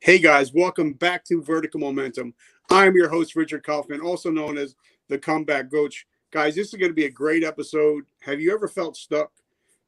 Hey guys, welcome back to Vertical Momentum. I'm your host, Richard Kaufman, also known as the Comeback Coach. Guys, this is going to be a great episode. Have you ever felt stuck?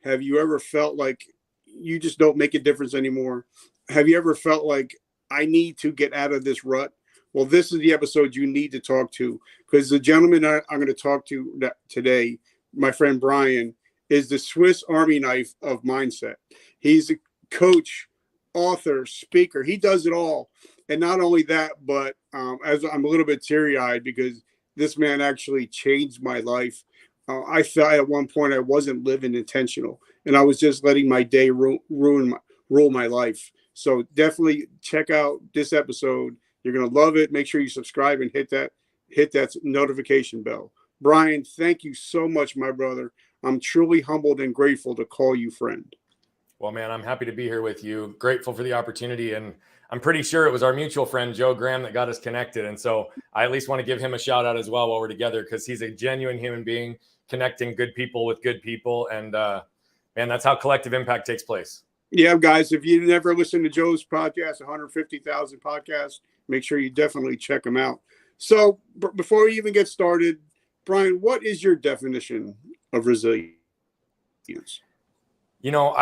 Have you ever felt like you just don't make a difference anymore? Have you ever felt like I need to get out of this rut? Well, this is the episode you need to talk to, because the gentleman I'm going to talk to today, my friend Brian, is the Swiss Army knife of mindset. He's a coach, author, speaker. He does it all. And not only that, but as I'm a little bit teary-eyed because this man actually changed my life. I felt at one point I wasn't living intentional, and I was just letting my day rule my life. So definitely check out this episode. You're going to love it. Make sure you subscribe and hit that notification bell. Brian, thank you so much, my brother. I'm truly humbled and grateful to call you friend. Well, man, I'm happy to be here with you. Grateful for the opportunity. And I'm pretty sure it was our mutual friend, Joe Graham, that got us connected. And so I at least want to give him a shout out as well while we're together, because he's a genuine human being connecting good people with good people. And man, that's how collective impact takes place. Yeah, guys, if you never listened to Joe's podcast, 150,000 podcasts, make sure you definitely check him out. So before we even get started, Brian, what is your definition of resilience? You know,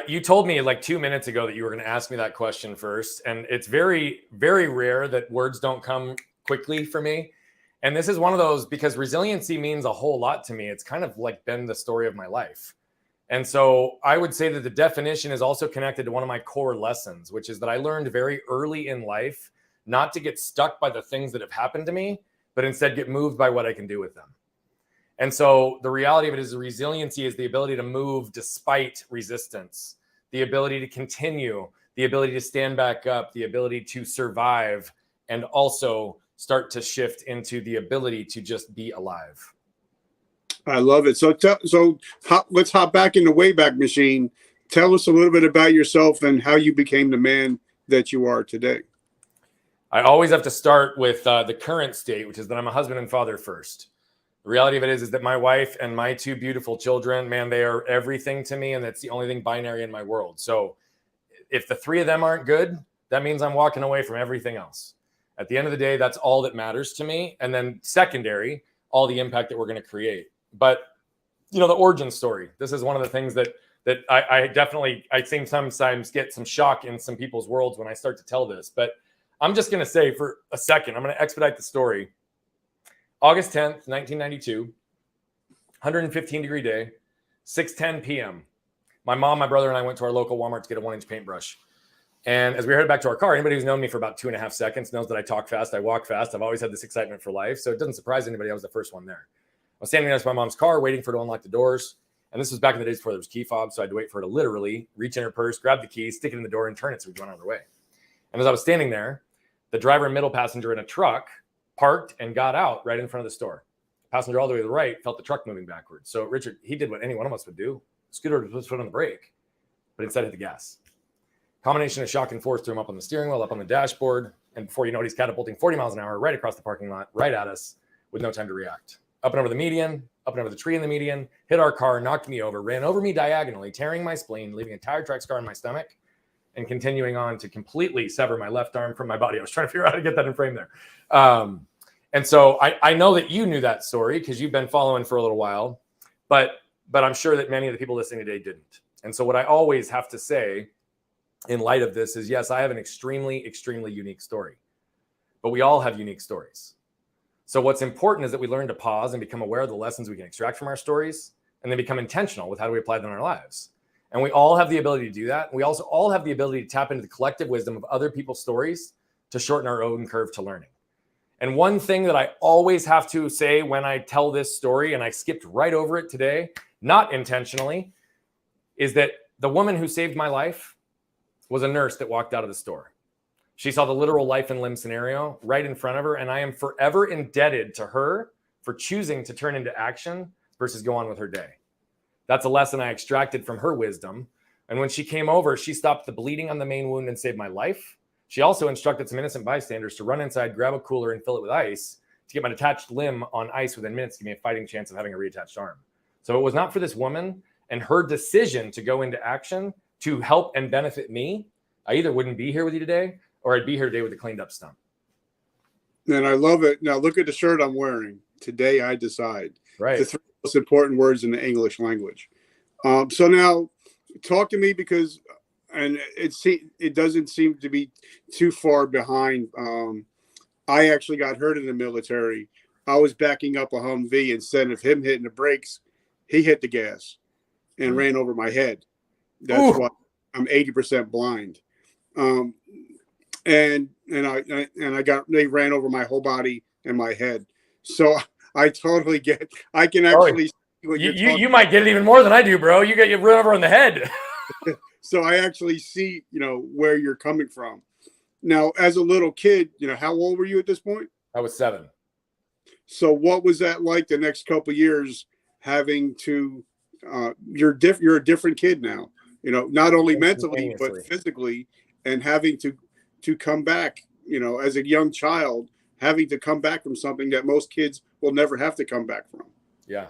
you told me like 2 minutes ago that you were going to ask me that question first. And it's very, very rare that words don't come quickly for me. And this is one of those, because resiliency means a whole lot to me. It's kind of like been the story of my life. And so I would say that the definition is also connected to one of my core lessons, which is that I learned very early in life not to get stuck by the things that have happened to me, but instead get moved by what I can do with them. And so the reality of it is the resiliency is the ability to move despite resistance, the ability to continue, the ability to stand back up, the ability to survive, and also start to shift into the ability to just be alive. I love it. So let's hop back in the Wayback Machine. Tell us a little bit about yourself and how you became the man that you are today. I always have to start with the current state, which is that I'm a husband and father first. The reality of it is that my wife and my two beautiful children, man, they are everything to me. And that's the only thing binary in my world. So if the three of them aren't good, that means I'm walking away from everything else. At the end of the day, that's all that matters to me. And then secondary, all the impact that we're going to create. But, you know, the origin story, this is one of the things that I think sometimes get some shock in some people's worlds when I start to tell this. But I'm just going to say for a second, I'm going to expedite the story. August 10th, 1992, 115-degree day, 6:10 p.m. My mom, my brother, and I went to our local Walmart to get a 1-inch paintbrush. And as we headed back to our car, anybody who's known me for about 2.5 seconds knows that I talk fast, I walk fast. I've always had this excitement for life. So it doesn't surprise anybody I was the first one there. I was standing next to my mom's car waiting for her to unlock the doors. And this was back in the days before there was key fobs. So I had to wait for her to literally reach in her purse, grab the keys, stick it in the door, and turn it so we went on our way. And as I was standing there, the driver and middle passenger in a truck parked and got out right in front of the store. Passenger all the way to the right felt the truck moving backwards. So Richard, he did what any one of us would do. Scooter was supposed to put on the brake, but instead hit the gas. Combination of shock and force threw him up on the steering wheel, up on the dashboard. And before you know it, he's catapulting 40 miles an hour right across the parking lot, right at us with no time to react. Up and over the median, up and over the tree in the median, hit our car, knocked me over, ran over me diagonally, tearing my spleen, leaving a tire track scar on my stomach, and continuing on to completely sever my left arm from my body. I was trying to figure out how to get that in frame there. And so I know that you knew that story because you've been following for a little while, but I'm sure that many of the people listening today didn't. And so what I always have to say in light of this is, yes, I have an extremely, extremely unique story, but we all have unique stories. So what's important is that we learn to pause and become aware of the lessons we can extract from our stories, and then become intentional with how do we apply them in our lives. And we all have the ability to do that. We also all have the ability to tap into the collective wisdom of other people's stories to shorten our own curve to learning. And one thing that I always have to say when I tell this story, and I skipped right over it today, not intentionally, is that the woman who saved my life was a nurse that walked out of the store. She saw the literal life and limb scenario right in front of her, and I am forever indebted to her for choosing to turn into action versus go on with her day. That's a lesson I extracted from her wisdom. And when she came over, she stopped the bleeding on the main wound and saved my life. She also instructed some innocent bystanders to run inside, grab a cooler, and fill it with ice to get my detached limb on ice within minutes to give me a fighting chance of having a reattached arm. So it was not for this woman and her decision to go into action to help and benefit me. I either wouldn't be here with you today, or I'd be here today with a cleaned up stump. And I love it. Now look at the shirt I'm wearing. Today I decide. Right. The 3 most important words in the English language. So now talk to me, because, and it doesn't seem to be too far behind. I actually got hurt in the military. I was backing up a Humvee. Instead of him hitting the brakes, he hit the gas and ran over my head. That's why I'm 80% blind. And they ran over my whole body and my head. So I totally get. I can actually. You might get it even more than I do, bro. You run over on the head. So I actually see, where you're coming from. Now, as a little kid, how old were you at this point? I was 7. So what was that like the next couple of years, having to? You're a different kid now. Not only mentally but physically, and having to come back. As a young child, having to come back from something that most kids will never have to come back from. Yeah.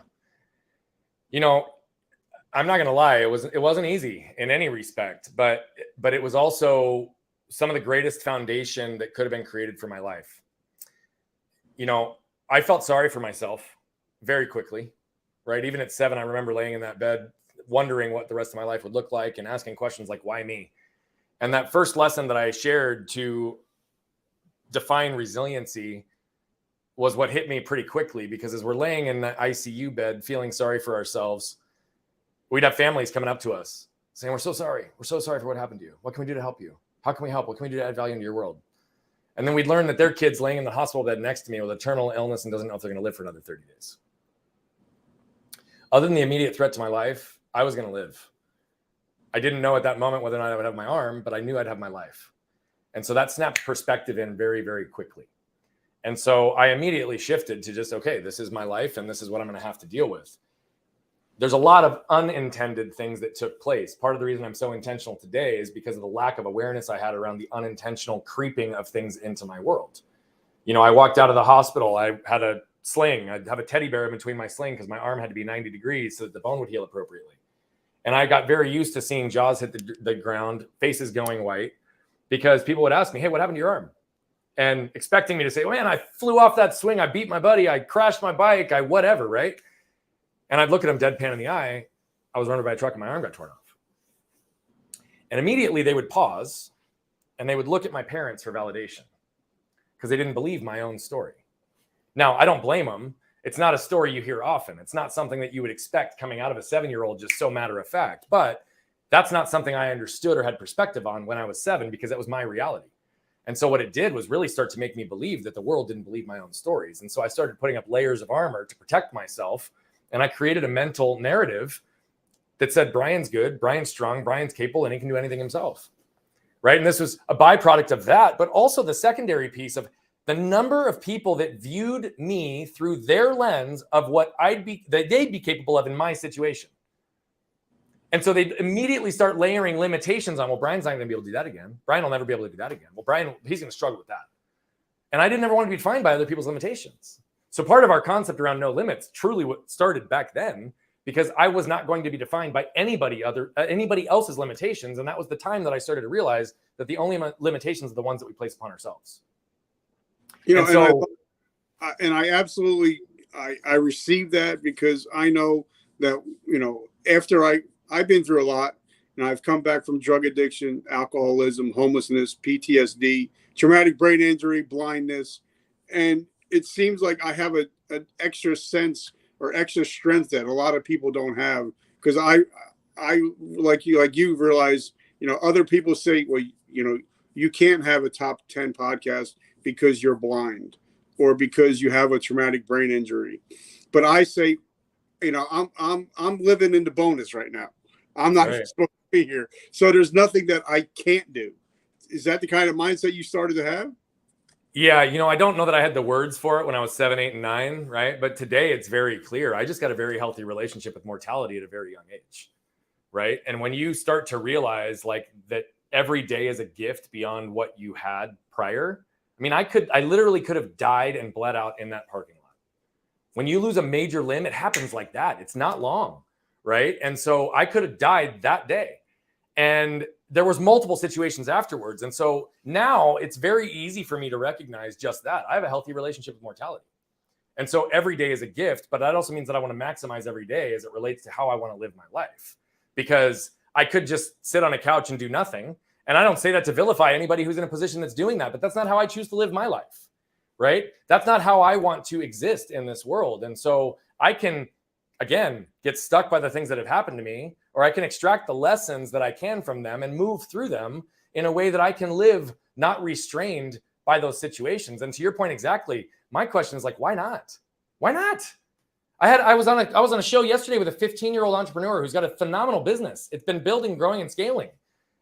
I'm not going to lie. It wasn't easy in any respect, but it was also some of the greatest foundation that could have been created for my life. I felt sorry for myself very quickly, right? Even at 7, I remember laying in that bed, wondering what the rest of my life would look like and asking questions like, why me? And that first lesson that I shared to define resiliency was what hit me pretty quickly, because as we're laying in that ICU bed, feeling sorry for ourselves, we'd have families coming up to us saying, we're so sorry. We're so sorry for what happened to you. What can we do to help you? How can we help? What can we do to add value into your world? And then we'd learn that their kid's laying in the hospital bed next to me with a terminal illness and doesn't know if they're going to live for another 30 days. Other than the immediate threat to my life, I was going to live. I didn't know at that moment whether or not I would have my arm, but I knew I'd have my life. And so that snapped perspective in very, very quickly. And so I immediately shifted to just, okay, this is my life and this is what I'm going to have to deal with. There's a lot of unintended things that took place. Part of the reason I'm so intentional today is because of the lack of awareness I had around the unintentional creeping of things into my world. I walked out of the hospital. I had a sling. I'd have a teddy bear in between my sling because my arm had to be 90 degrees so that the bone would heal appropriately. And I got very used to seeing jaws hit the ground, faces going white, because people would ask me, hey, what happened to your arm? And expecting me to say, oh, man, I flew off that swing. I beat my buddy. I crashed my bike. I whatever, right? And I'd look at them deadpan in the eye. I was run over by a truck and my arm got torn off. And immediately they would pause and they would look at my parents for validation because they didn't believe my own story. Now, I don't blame them. It's not a story you hear often. It's not something that you would expect coming out of a 7-year-old, just so matter of fact. But that's not something I understood or had perspective on when I was 7, because that was my reality. And so what it did was really start to make me believe that the world didn't believe my own stories. And so I started putting up layers of armor to protect myself. And I created a mental narrative that said, Brian's good, Brian's strong, Brian's capable, and he can do anything himself. Right. And this was a byproduct of that, but also the secondary piece of the number of people that viewed me through their lens of what that they'd be capable of in my situation. And so they'd immediately start layering limitations on, well, Brian's not going to be able to do that again. Brian will never be able to do that again. Well, Brian, he's going to struggle with that. And I didn't ever want to be defined by other people's limitations. So part of our concept around no limits truly what started back then, because I was not going to be defined by anybody else's limitations. And that was the time that I started to realize that the only limitations are the ones that we place upon ourselves. I absolutely received that, because I know that, after I've been through a lot, and I've come back from drug addiction, alcoholism, homelessness, PTSD, traumatic brain injury, blindness. And it seems like I have an extra sense or extra strength that a lot of people don't have, because I like you realize, other people say, well, you can't have a top 10 podcast because you're blind or because you have a traumatic brain injury. But I say, I'm living in the bonus right now. I'm not supposed to be here. So there's nothing that I can't do. Is that the kind of mindset you started to have? Yeah. I don't know that I had the words for it when I was 7, 8, and 9. Right. But today it's very clear. I just got a very healthy relationship with mortality at a very young age. Right. And when you start to realize like that every day is a gift beyond what you had prior. I mean, I literally could have died and bled out in that parking lot. When you lose a major limb, it happens like that. It's not long. Right. And so I could have died that day. And there was multiple situations afterwards. And so now it's very easy for me to recognize just that. I have a healthy relationship with mortality. And so every day is a gift, but that also means that I want to maximize every day as it relates to how I want to live my life. Because I could just sit on a couch and do nothing. And I don't say that to vilify anybody who's in a position that's doing that, but that's not how I choose to live my life, right? That's not how I want to exist in this world. And so I can, again, get stuck by the things that have happened to me, or I can extract the lessons that I can from them and move through them in a way that I can live not restrained by those situations. And to your point exactly, my question is like, why not? Why not? I was on a show yesterday with a 15-year-old entrepreneur who's got a phenomenal business. It's been building, growing, and scaling.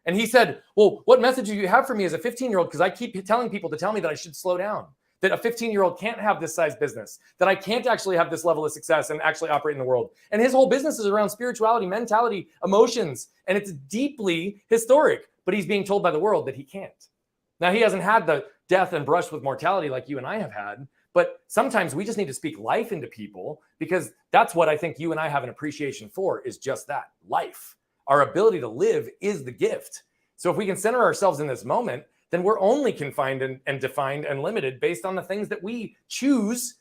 And he said, well, what message do you have for me as a 15-year-old? Because I keep telling people to tell me that I should slow down, that a 15-year-old can't have this size business, that I can't actually have this level of success and actually operate in the world. And his whole business is around spirituality, mentality, emotions, and it's deeply historic, but he's being told by the world that he can't. Now, he hasn't had the death and brush with mortality like you and I have had, but sometimes we just need to speak life into people, because that's what I think you and I have an appreciation for, is just that, life. Our ability to live is the gift. So if we can center ourselves in this moment, then we're only confined and defined and limited based on the things that we choose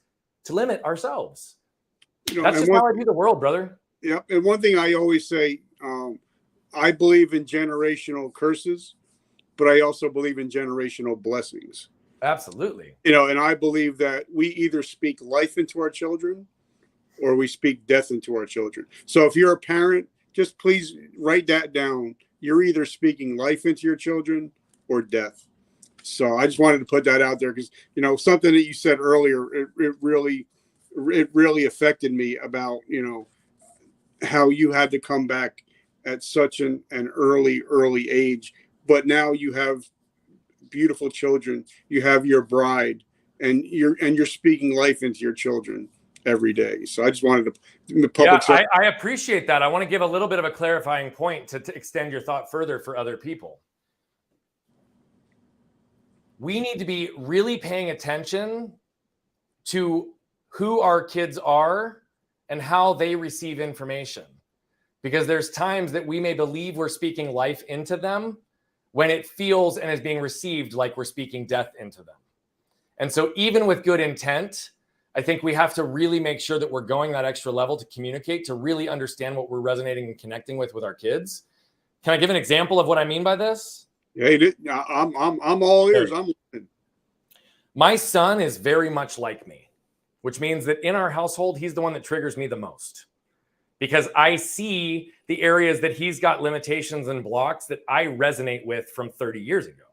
to limit ourselves. That's just how I view the world, brother. Yeah. And one thing I always say, I believe in generational curses, but I also believe in generational blessings. Absolutely. And I believe that we either speak life into our children or we speak death into our children. So if you're a parent, just please write that down. You're either speaking life into your children or death. So I just wanted to put that out there because, something that you said earlier, it really affected me about, how you had to come back at such an early age, but now you have beautiful children, you have your bride, and you're speaking life into your children every day. So I just wanted to I appreciate that. I want to give a little bit of a clarifying point to extend your thought further for other people. We need to be really paying attention to who our kids are and how they receive information, because there's times that we may believe we're speaking life into them when it feels and is being received like we're speaking death into them. And so even with good intent, I think we have to really make sure that we're going that extra level to communicate, to really understand what we're resonating and connecting with our kids. Can I give an example of what I mean by this? Yeah, I'm all ears. I'm listening. My son is very much like me, which means that in our household, he's the one that triggers me the most, because I see the areas that he's got limitations and blocks that I resonate with from 30 years ago.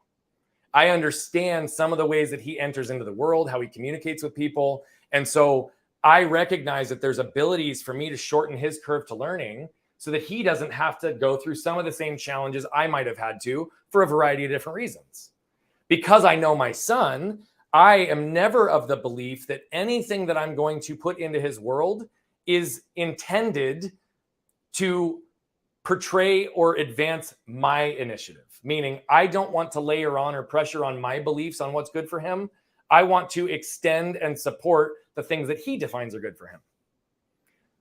I understand some of the ways that he enters into the world, how he communicates with people. And so I recognize that there's abilities for me to shorten his curve to learning so that he doesn't have to go through some of the same challenges I might have had to for a variety of different reasons. Because I know my son, I am never of the belief that anything that I'm going to put into his world is intended to portray or advance my initiative. Meaning, I don't want to layer on or pressure on my beliefs on what's good for him. I want to extend and support the things that he defines are good for him.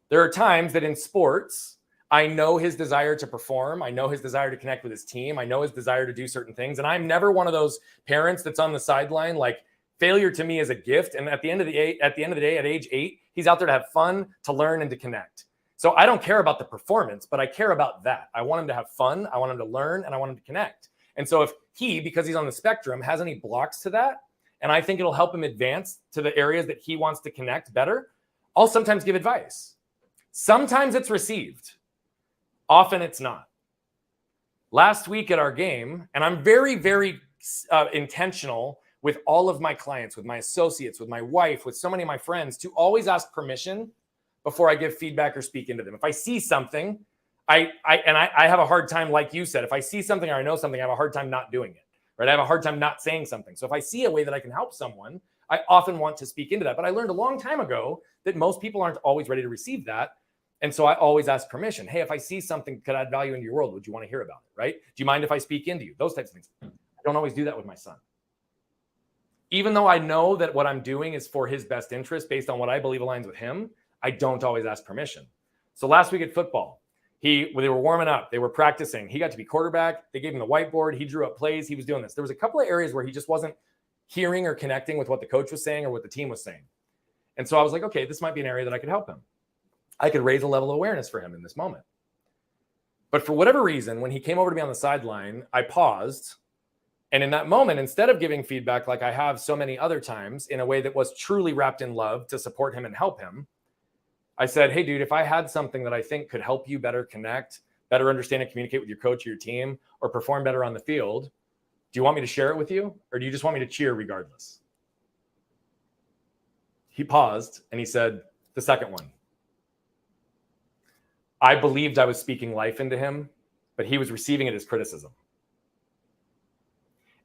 There are times that in sports, I know his desire to perform. I know his desire to connect with his team. I know his desire to do certain things. And I'm never one of those parents that's on the sideline. Like, failure to me is a gift. And at the end of the day, at age 8, he's out there to have fun, to learn, and to connect. So I don't care about the performance, but I care about that. I want him to have fun. I want him to learn, and I want him to connect. And so if he, because he's on the spectrum, has any blocks to that, and I think it'll help him advance to the areas that he wants to connect better, I'll sometimes give advice. Sometimes it's received. Often it's not. Last week at our game, and I'm very, very intentional with all of my clients, with my associates, with my wife, with so many of my friends, to always ask permission before I give feedback or speak into them. If I see something, I have a hard time, like you said, if I see something or I know something, I have a hard time not doing it, right? I have a hard time not saying something. So if I see a way that I can help someone, I often want to speak into that. But I learned a long time ago that most people aren't always ready to receive that. And so I always ask permission. Hey, if I see something that could add value into your world, would you want to hear about it, right? Do you mind if I speak into you? Those types of things. I don't always do that with my son. Even though I know that what I'm doing is for his best interest based on what I believe aligns with him, I don't always ask permission. So last week at football, They were warming up. They were practicing. He got to be quarterback. They gave him the whiteboard. He drew up plays. He was doing this. There was a couple of areas where he just wasn't hearing or connecting with what the coach was saying or what the team was saying. And so I was like, okay, this might be an area that I could help him. I could raise a level of awareness for him in this moment. But for whatever reason, when he came over to me on the sideline, I paused. And in that moment, instead of giving feedback like I have so many other times in a way that was truly wrapped in love to support him and help him, I said, hey, dude, if I had something that I think could help you better connect, better understand and communicate with your coach or your team, or perform better on the field, do you want me to share it with you? Or do you just want me to cheer regardless? He paused and he said, the second one. I believed I was speaking life into him, but he was receiving it as criticism.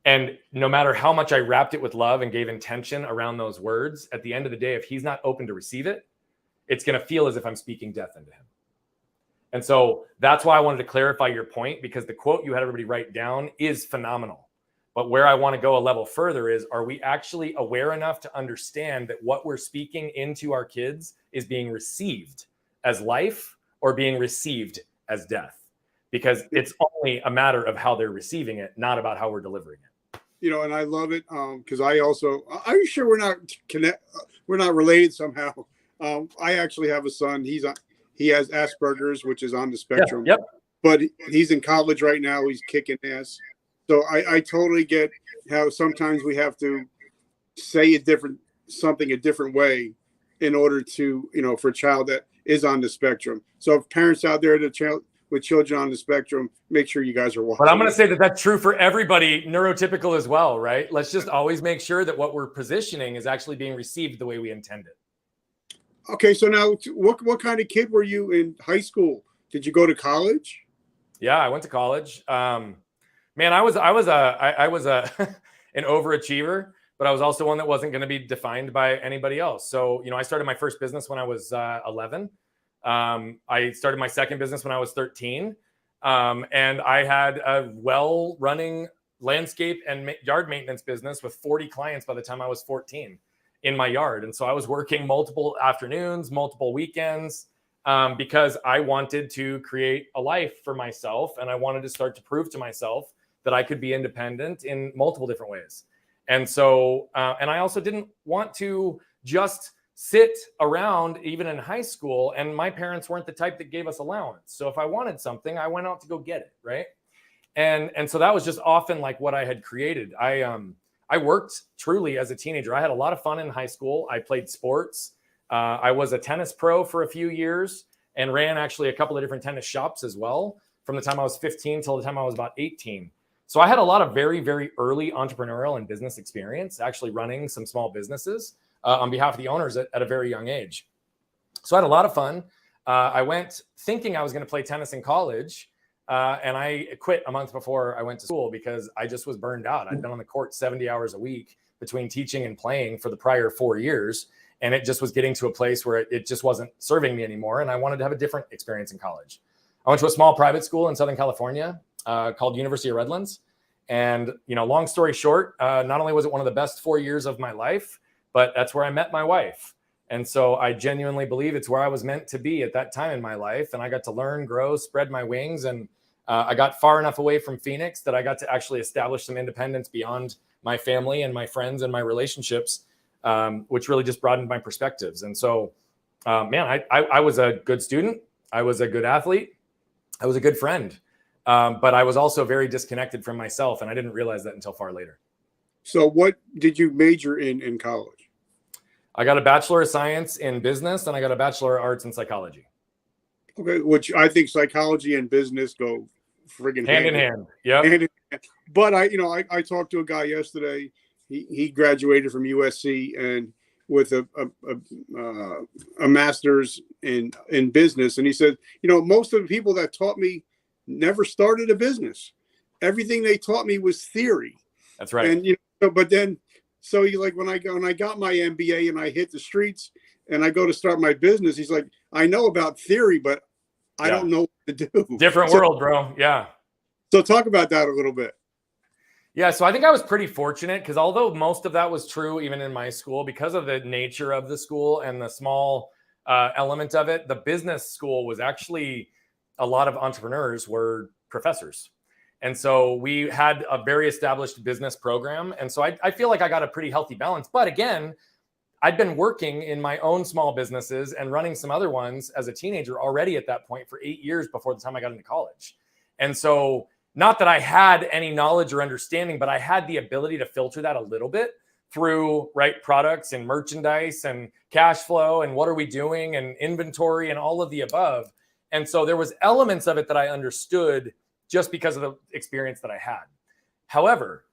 And no matter how much I wrapped it with love and gave intention around those words, at the end of the day, if he's not open to receive it, it's going to feel as if I'm speaking death into him. And so that's why I wanted to clarify your point, because the quote you had everybody write down is phenomenal. But where I want to go a level further is, are we actually aware enough to understand that what we're speaking into our kids is being received as life or being received as death? Because it's only a matter of how they're receiving it, not about how we're delivering it. You know, and I love it because are you sure we're not related somehow? I actually have a son. He has Asperger's, which is on the spectrum. Yep. But he's in college right now. He's kicking ass. So I totally get how sometimes we have to say something a different way in order to, for a child that is on the spectrum. So if parents out there with children on the spectrum, make sure you guys are watching. But I'm going to say that that's true for everybody, neurotypical as well, right? Let's just always make sure that what we're positioning is actually being received the way we intend it. Okay, so now what kind of kid were you in high school? Did you go to college? Yeah, I went to college. Man, I was an overachiever, but I was also one that wasn't going to be defined by anybody else. So, I started my first business when I was 11. I started my second business when I was 13. And I had a well-running landscape and yard maintenance business with 40 clients by the time I was 14 in my yard. And so I was working multiple afternoons, multiple weekends, because I wanted to create a life for myself. And I wanted to start to prove to myself that I could be independent in multiple different ways. And so, and I also didn't want to just sit around even in high school. And my parents weren't the type that gave us allowance. So if I wanted something, I went out to go get it. Right. And so that was just often like what I had created. I worked truly as a teenager. I had a lot of fun in high school. I played sports. I was a tennis pro for a few years and ran actually a couple of different tennis shops as well from the time I was 15 till the time I was about 18. So I had a lot of very, very early entrepreneurial and business experience, actually running some small businesses on behalf of the owners at a very young age. So I had a lot of fun. I went thinking I was going to play tennis in college. And I quit a month before I went to school because I just was burned out. I'd been on the court 70 hours a week between teaching and playing for the prior 4 years. And it just was getting to a place where it just wasn't serving me anymore. And I wanted to have a different experience in college. I went to a small private school in Southern California called University of Redlands. And, long story short, not only was it one of the best 4 years of my life, but that's where I met my wife. And so I genuinely believe it's where I was meant to be at that time in my life. And I got to learn, grow, spread my wings. And I got far enough away from Phoenix that I got to actually establish some independence beyond my family and my friends and my relationships, which really just broadened my perspectives. And so, man, I was a good student. I was a good athlete. I was a good friend. But I was also very disconnected from myself. And I didn't realize that until far later. So what did you major in college? I got a Bachelor of Science in business and I got a Bachelor of Arts in psychology. Okay, which I think psychology and business go friggin' hand in hand. Yeah. But I talked to a guy yesterday. He graduated from USC and with a master's in business, and he said, most of the people that taught me never started a business. Everything they taught me was theory. That's right. And but then. So when I got my MBA and I hit the streets and I go to start my business, he's like, I know about theory, but I don't know what to do. Different world, bro. Yeah. So talk about that a little bit. Yeah. So I think I was pretty fortunate because although most of that was true, even in my school, because of the nature of the school and the small element of it, the business school was actually a lot of entrepreneurs were professors. And so we had a very established business program. And so I feel like I got a pretty healthy balance. But again, I'd been working in my own small businesses and running some other ones as a teenager already at that point for 8 years before the time I got into college. And so not that I had any knowledge or understanding, but I had the ability to filter that a little bit through products and merchandise and cash flow and what are we doing and inventory and all of the above. And so there was elements of it that I understood just because of the experience that I had. However,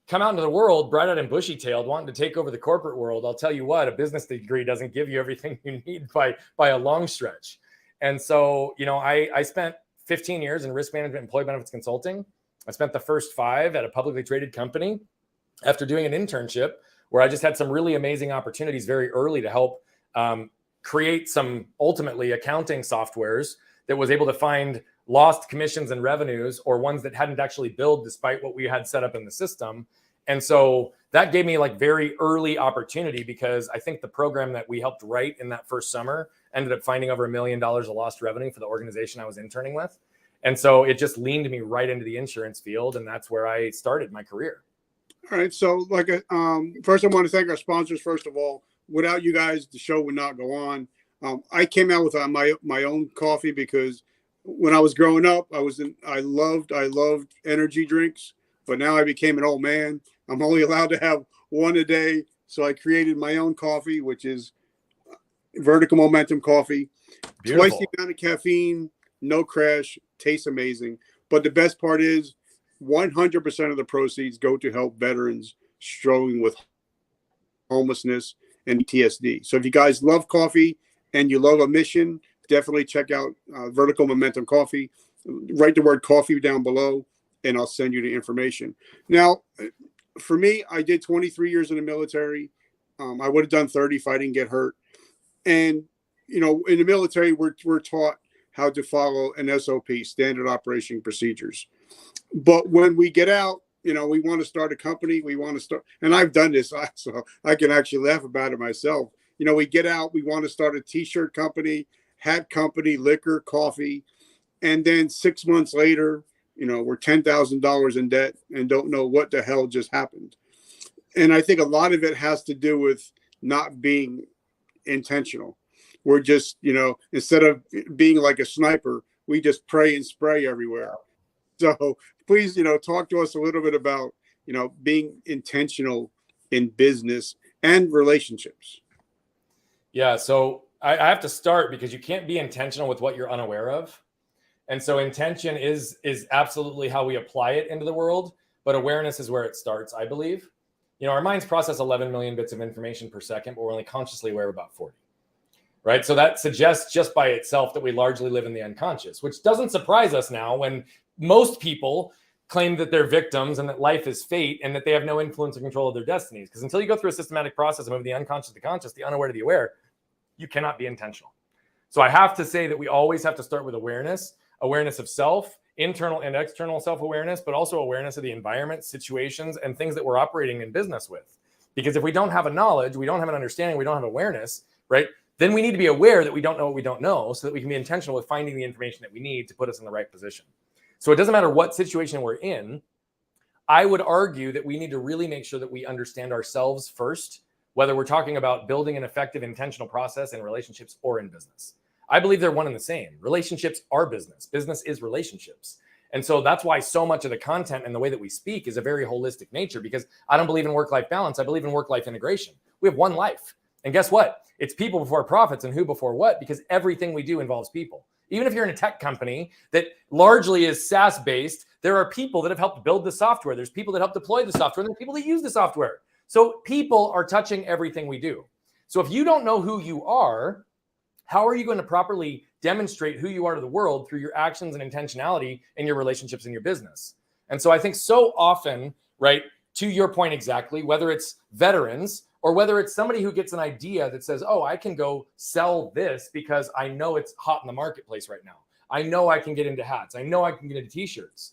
come out into the world, bright-eyed and bushy-tailed, wanting to take over the corporate world, I'll tell you what, a business degree doesn't give you everything you need by a long stretch. And so, I spent 15 years in risk management, employee benefits consulting. I spent the first 5 at a publicly traded company after doing an internship where I just had some really amazing opportunities very early to help create some ultimately accounting softwares that was able to find lost commissions and revenues or ones that hadn't actually billed despite what we had set up in the system. And so that gave me very early opportunity because I think the program that we helped write in that first summer ended up finding over $1 million of lost revenue for the organization I was interning with. And so it just leaned me right into the insurance field. And that's where I started my career. All right. So first I want to thank our sponsors. First of all, without you guys, the show would not go on. I came out with my own coffee because when I was growing up, I loved energy drinks, but now I became an old man. I'm only allowed to have one a day. So I created my own coffee, which is Vertical Momentum coffee. Beautiful. Twice the amount of caffeine, no crash, tastes amazing. But the best part is 100% of the proceeds go to help veterans struggling with homelessness and PTSD. So if you guys love coffee and you love a mission, definitely check out Vertical Momentum Coffee. Write the word coffee down below, and I'll send you the information. Now, for me, I did 23 years in the military. I would have done 30 if I didn't get hurt. And, in the military, we're taught how to follow an SOP, standard operation procedures. But when we get out, we want to start a company. We want to start, and I've done this, so I can actually laugh about it myself. We get out, we want to start a t-shirt company, hat company, liquor, coffee. And then 6 months later, we're $10,000 in debt and don't know what the hell just happened. And I think a lot of it has to do with not being intentional. We're just, instead of being like a sniper, we just pray and spray everywhere. So please, talk to us a little bit about, being intentional in business and relationships. Yeah. So I have to start because you can't be intentional with what you're unaware of. And so intention is absolutely how we apply it into the world, but awareness is where it starts, I believe. Our minds process 11 million bits of information per second, but we're only consciously aware of about 40. Right. So that suggests just by itself that we largely live in the unconscious, which doesn't surprise us now when most people claim that they're victims and that life is fate and that they have no influence or control of their destinies. Because until you go through a systematic process of moving the unconscious to the conscious, the unaware to the aware, you cannot be intentional. So I have to say that we always have to start with awareness of self, internal and external self-awareness, but also awareness of the environment, situations, and things that we're operating in business with. Because if we don't have a knowledge, we don't have an understanding, we don't have awareness, right? Then we need to be aware that we don't know what we don't know so that we can be intentional with finding the information that we need to put us in the right position. So it doesn't matter what situation we're in. I would argue that we need to really make sure that we understand ourselves first, whether we're talking about building an effective intentional process in relationships or in business. I believe they're one and the same. Relationships are business. Business is relationships. And so that's why so much of the content and the way that we speak is a very holistic nature, because I don't believe in work-life balance. I believe in work-life integration. We have one life. And guess what? It's people before profits and who before what, because everything we do involves people. Even if you're in a tech company that largely is SaaS-based, there are people that have helped build the software. There's people that help deploy the software, and there are people that use the software. So people are touching everything we do. So if you don't know who you are, how are you going to properly demonstrate who you are to the world through your actions and intentionality in your relationships in your business? And so I think so often, right, to your point exactly, whether it's veterans or whether it's somebody who gets an idea that says, oh, I can go sell this because I know it's hot in the marketplace right now. I know I can get into hats. I know I can get into t-shirts.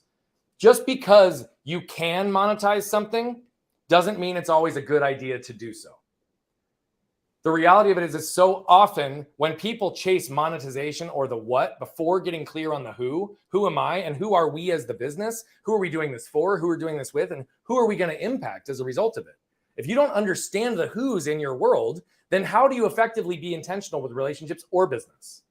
Just because you can monetize something doesn't mean it's always a good idea to do so. The reality of it is so often when people chase monetization or the what before getting clear on the who am I and who are we as the business? Who are we doing this for? Who are we doing this with? And who are we going to impact as a result of it? If you don't understand the who's in your world, then how do you effectively be intentional with relationships or business?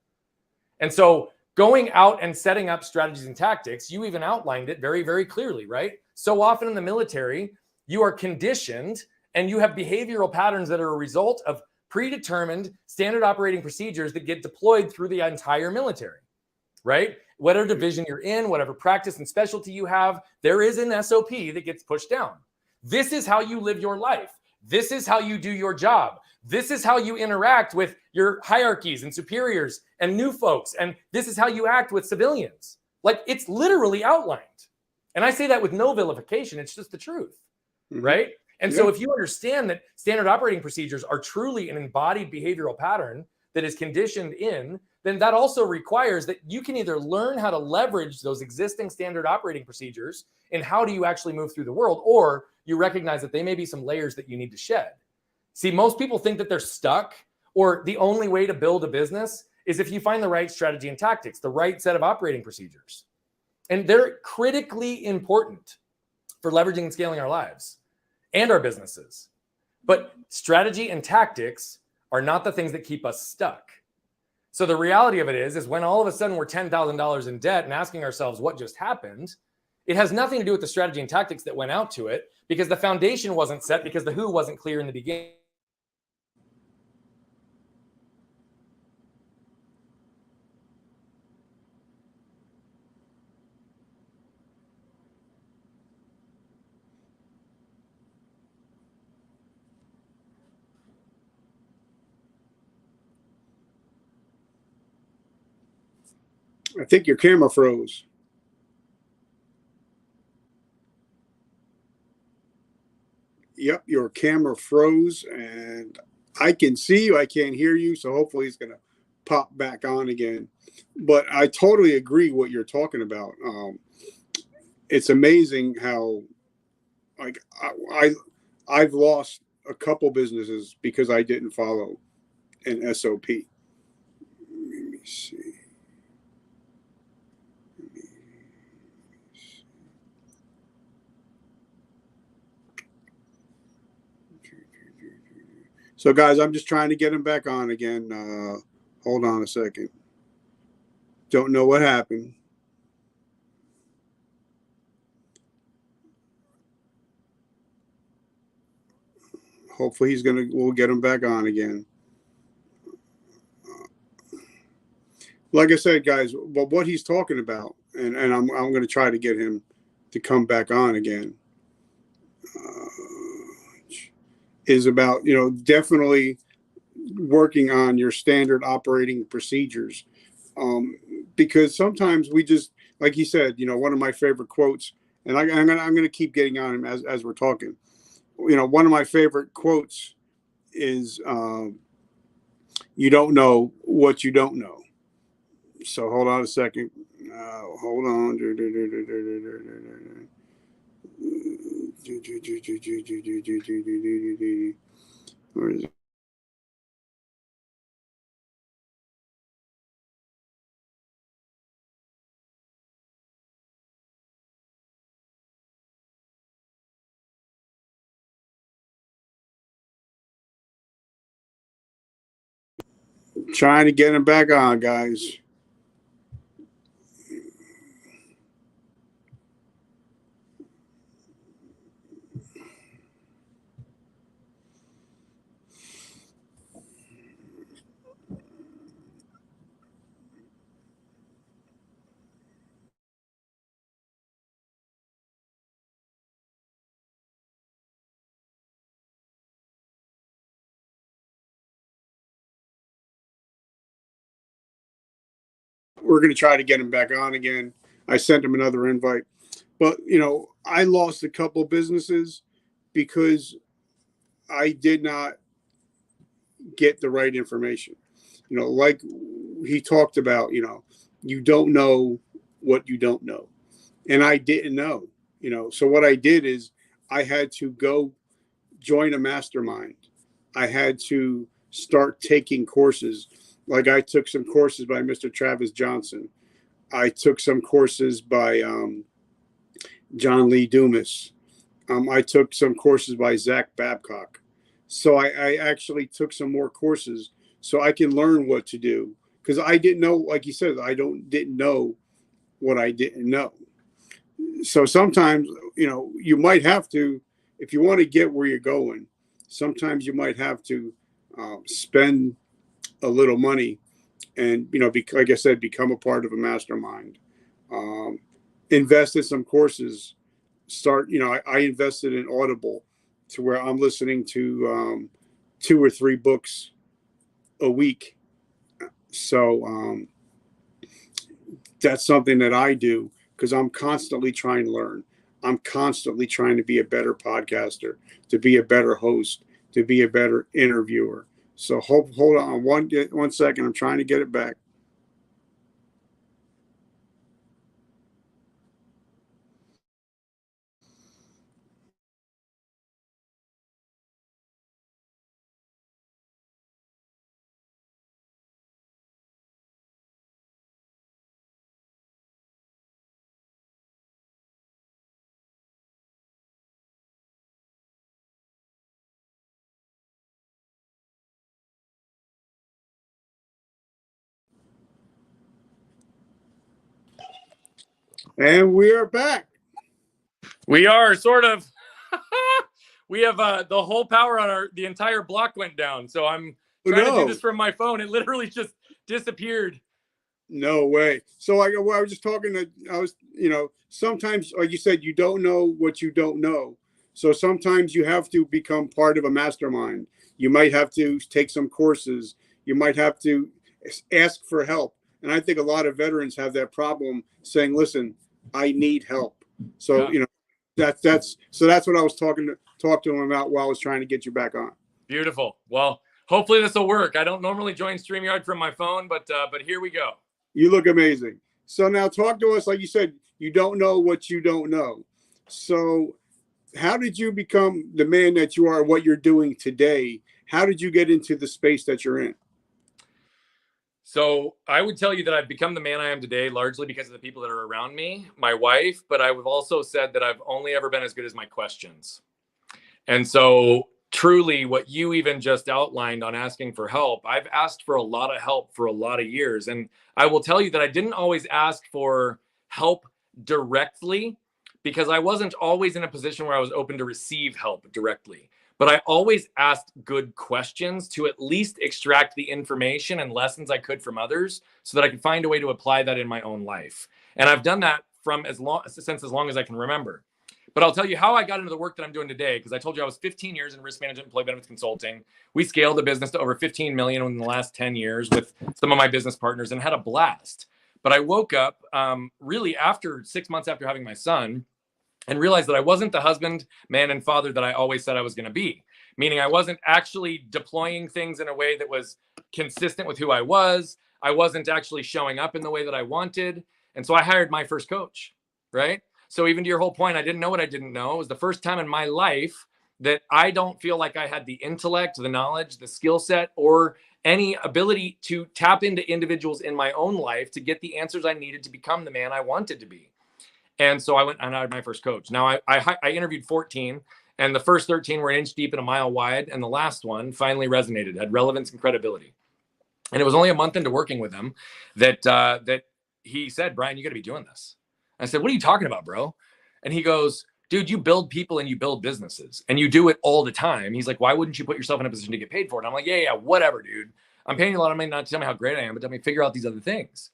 And so going out and setting up strategies and tactics, you even outlined it very, very clearly, right? So often in the military, you are conditioned and you have behavioral patterns that are a result of predetermined standard operating procedures that get deployed through the entire military, right? Whatever division you're in, whatever practice and specialty you have, there is an SOP that gets pushed down. This is how you live your life. This is how you do your job. This is how you interact with your hierarchies and superiors and new folks. And this is how you act with civilians. Like, it's literally outlined. And I say that with no vilification. It's just the truth, right? And so if you understand that standard operating procedures are truly an embodied behavioral pattern that is conditioned in, then that also requires that you can either learn how to leverage those existing standard operating procedures and how do you actually move through the world, or you recognize that they may be some layers that you need to shed. See, most people think that they're stuck, or the only way to build a business is if you find the right strategy and tactics, the right set of operating procedures. And they're critically important for leveraging and scaling our lives and our businesses. But strategy and tactics are not the things that keep us stuck. So the reality of it is when all of a sudden we're $10,000 in debt and asking ourselves what just happened, it has nothing to do with the strategy and tactics that went out to it, because the foundation wasn't set, because the who wasn't clear in the beginning. I think your camera froze. Yep, your camera froze, and I can see you. I can't hear you, so hopefully it's going to pop back on again. But I totally agree what you're talking about. It's amazing how, like, I've lost a couple businesses because I didn't follow an SOP. Let me see. So, guys, I'm just trying to get him back on again. Hold on a second. Don't know what happened. Hopefully we'll get him back on again. Like I said, guys, but what he's talking about, and I'm going to try to get him to come back on again, is about, definitely working on your standard operating procedures. Because sometimes we just, like he said, one of my favorite quotes, and I'm going to keep getting on him as we're talking. One of my favorite quotes is, you don't know what you don't know. So hold on a second. Hold on. Where is it? Trying to get him back on, guys. We're going to try to get him back on again. I sent him another invite. But, I lost a couple businesses because I did not get the right information. Like he talked about, you don't know what you don't know. And I didn't know, So what I did is I had to go join a mastermind. I had to start taking courses. Like I took some courses by Mr. Travis Johnson. I took some courses by John Lee Dumas. I took some courses by Zach Babcock. So I actually took some more courses so I can learn what to do, because I didn't know, like you said, didn't know what I didn't know. So sometimes, you might have to, if you want to get where you're going, sometimes you might have to spend a little money and, like I said, become a part of a mastermind, invest in some courses, I invested in Audible to where I'm listening to 2 or 3 books a week. So that's something that I do because I'm constantly trying to learn. I'm constantly trying to be a better podcaster, to be a better host, to be a better interviewer. So hold on one second. I'm trying to get it back. And we are back. We are sort of. We have the whole power on the entire block went down. So I'm trying to do this from my phone. It literally just disappeared. No way. So I was just talking to, sometimes, like you said, you don't know what you don't know. So sometimes you have to become part of a mastermind. You might have to take some courses. You might have to ask for help. And I think a lot of veterans have that problem saying, listen, I need help. So, Yeah. that's what I was talk to him about while I was trying to get you back on. Beautiful. Well, hopefully this will work. I don't normally join StreamYard from my phone, but here we go. You look amazing. So now talk to us. Like you said, you don't know what you don't know. So how did you become the man that you are, what you're doing today? How did you get into the space that you're in? So I would tell you that I've become the man I am today largely because of the people that are around me, my wife, but I would also said that I've only ever been as good as my questions. And so truly what you even just outlined on asking for help, I've asked for a lot of help for a lot of years. And I will tell you that I didn't always ask for help directly because I wasn't always in a position where I was open to receive help directly. But I always asked good questions to at least extract the information and lessons I could from others so that I could find a way to apply that in my own life. And I've done that since as long as I can remember. But I'll tell you how I got into the work that I'm doing today, because I told you I was 15 years in risk management, employee benefits consulting. We scaled the business to over 15 million in the last 10 years with some of my business partners and had a blast. But I woke up really after 6 months after having my son and realized that I wasn't the husband, man, and father that I always said I was going to be. Meaning I wasn't actually deploying things in a way that was consistent with who I was. I wasn't actually showing up in the way that I wanted. And so I hired my first coach, right? So even to your whole point, I didn't know what I didn't know. It was the first time in my life that I don't feel like I had the intellect, the knowledge, the skill set, or any ability to tap into individuals in my own life to get the answers I needed to become the man I wanted to be. And so I went and hired my first coach. Now I interviewed 14, and the first 13 were an inch deep and a mile wide. And the last one finally resonated, had relevance and credibility. And it was only a month into working with him that he said, Brian, you got to be doing this. I said, what are you talking about, bro? And he goes, dude, you build people and you build businesses and you do it all the time. He's like, why wouldn't you put yourself in a position to get paid for it? And I'm like, yeah, whatever, dude. I'm paying you a lot of money not to tell me how great I am, but tell me figure out these other things.